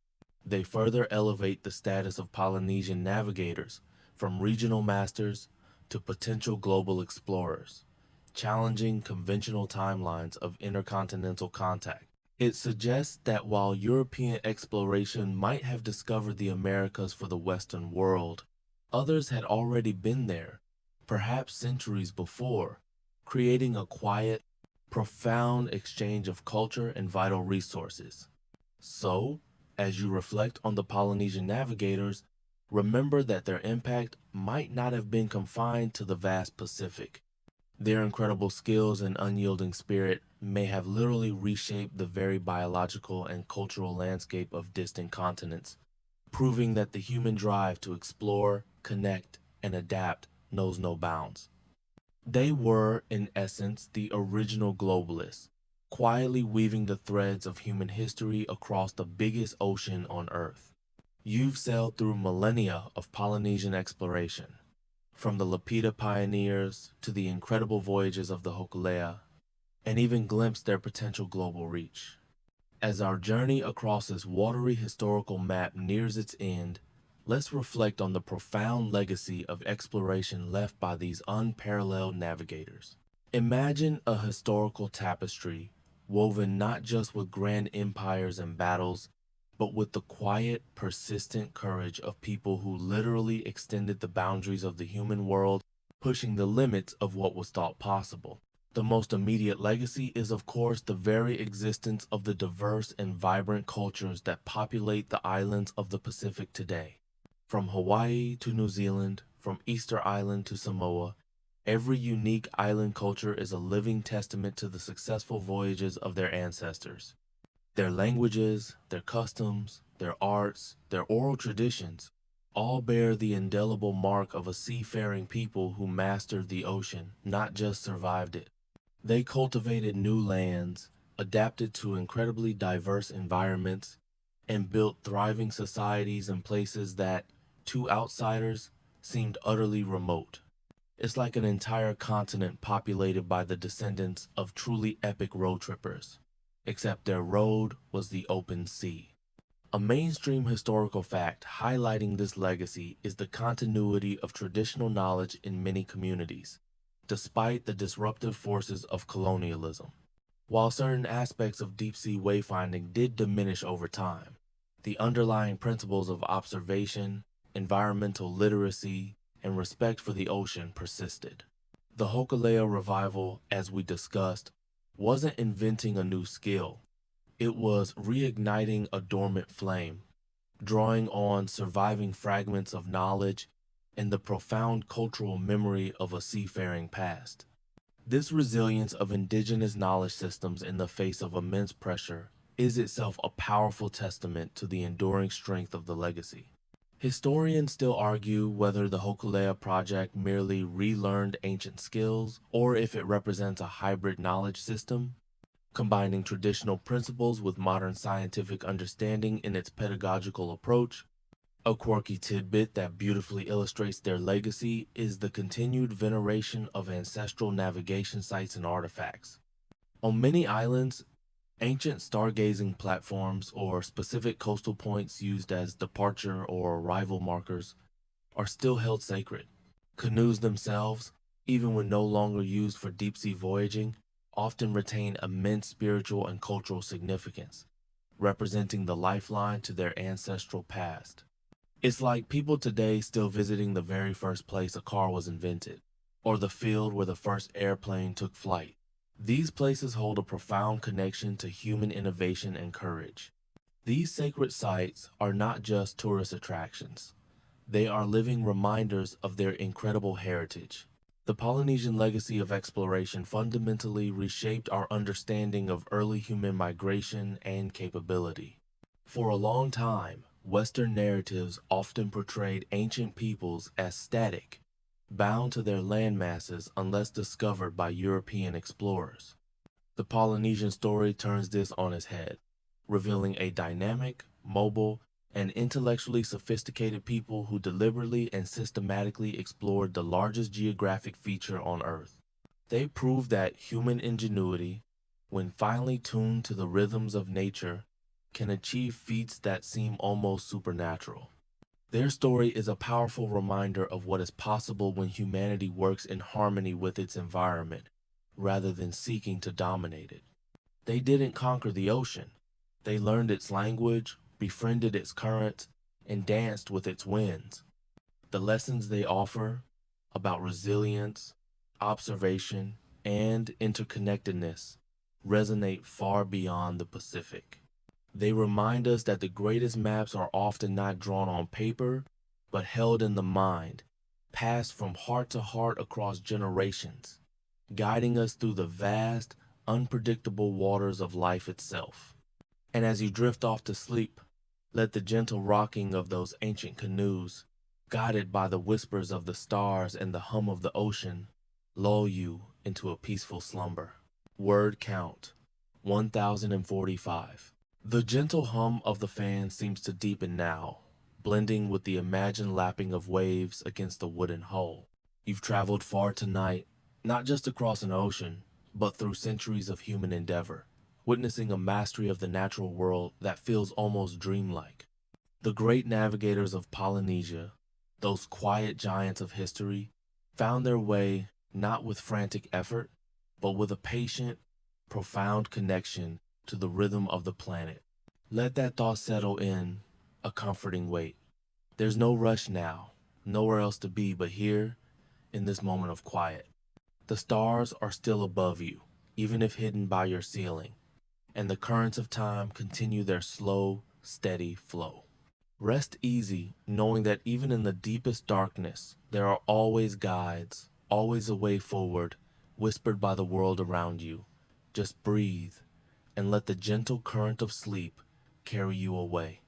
They further elevate the status of Polynesian navigators from regional masters to potential global explorers, challenging conventional timelines of intercontinental contact. It suggests that while European exploration might have discovered the Americas for the Western world, others had already been there, perhaps centuries before, creating a quiet, profound exchange of culture and vital resources. So, as you reflect on the Polynesian navigators, remember that their impact might not have been confined to the vast Pacific. Their incredible skills and unyielding spirit may have literally reshaped the very biological and cultural landscape of distant continents, proving that the human drive to explore, connect, and adapt knows no bounds. They were, in essence, the original globalists, quietly weaving the threads of human history across the biggest ocean on Earth. You've sailed through millennia of Polynesian exploration, from the Lapita pioneers to the incredible voyages of the Hokulea, and even glimpsed their potential global reach. As our journey across this watery historical map nears its end, let's reflect on the profound legacy of exploration left by these unparalleled navigators. Imagine a historical tapestry woven not just with grand empires and battles, but with the quiet, persistent courage of people who literally extended the boundaries of the human world, pushing the limits of what was thought possible. The most immediate legacy is, of course, the very existence of the diverse and vibrant cultures that populate the islands of the Pacific today. From Hawaii to New Zealand, from Easter Island to Samoa, every unique island culture is a living testament to the successful voyages of their ancestors. Their languages, their customs, their arts, their oral traditions all bear the indelible mark of a seafaring people who mastered the ocean, not just survived it. They cultivated new lands, adapted to incredibly diverse environments, and built thriving societies in places that, to outsiders, seemed utterly remote. It's like an entire continent populated by the descendants of truly epic road trippers, except their road was the open sea. A mainstream historical fact highlighting this legacy is the continuity of traditional knowledge in many communities, despite the disruptive forces of colonialism. While certain aspects of deep-sea wayfinding did diminish over time, the underlying principles of observation, environmental literacy, and respect for the ocean persisted. The Hokulea revival, as we discussed, wasn't inventing a new skill. It was reigniting a dormant flame, drawing on surviving fragments of knowledge and the profound cultural memory of a seafaring past. This resilience of indigenous knowledge systems in the face of immense pressure is itself a powerful testament to the enduring strength of the legacy. Historians still argue whether the Hokulea project merely relearned ancient skills or if it represents a hybrid knowledge system, combining traditional principles with modern scientific understanding in its pedagogical approach. A quirky tidbit that beautifully illustrates their legacy is the continued veneration of ancestral navigation sites and artifacts. On many islands, ancient stargazing platforms or specific coastal points used as departure or arrival markers are still held sacred. Canoes themselves, even when no longer used for deep-sea voyaging, often retain immense spiritual and cultural significance, representing the lifeline to their ancestral past. It's like people today still visiting the very first place a car was invented, or the field where the first airplane took flight. These places hold a profound connection to human innovation and courage. These sacred sites are not just tourist attractions. They are living reminders of their incredible heritage. The Polynesian legacy of exploration fundamentally reshaped our understanding of early human migration and capability. For a long time, Western narratives often portrayed ancient peoples as static, bound to their landmasses unless discovered by European explorers. The Polynesian story turns this on its head, revealing a dynamic, mobile, and intellectually sophisticated people who deliberately and systematically explored the largest geographic feature on Earth. They proved that human ingenuity, when finely tuned to the rhythms of nature, can achieve feats that seem almost supernatural. Their story is a powerful reminder of what is possible when humanity works in harmony with its environment, rather than seeking to dominate it. They didn't conquer the ocean. They learned its language, befriended its currents, and danced with its winds. The lessons they offer about resilience, observation, and interconnectedness resonate far beyond the Pacific. They remind us that the greatest maps are often not drawn on paper, but held in the mind, passed from heart to heart across generations, guiding us through the vast, unpredictable waters of life itself. And as you drift off to sleep, let the gentle rocking of those ancient canoes, guided by the whispers of the stars and the hum of the ocean, lull you into a peaceful slumber. Word count 1045. The gentle hum of the fan seems to deepen now, blending with the imagined lapping of waves against the wooden hull. You've traveled far tonight, not just across an ocean, but through centuries of human endeavor, witnessing a mastery of the natural world that feels almost dreamlike. The great navigators of Polynesia, those quiet giants of history, found their way not with frantic effort, but with a patient, profound connection to the rhythm of the planet. Let that thought settle in, a comforting weight. There's no rush now, nowhere else to be but here in this moment of quiet. The stars are still above you, even if hidden by your ceiling, and the currents of time continue their slow, steady flow. Rest easy, knowing that even in the deepest darkness, there are always guides, always a way forward, whispered by the world around you. Just breathe and let the gentle current of sleep carry you away.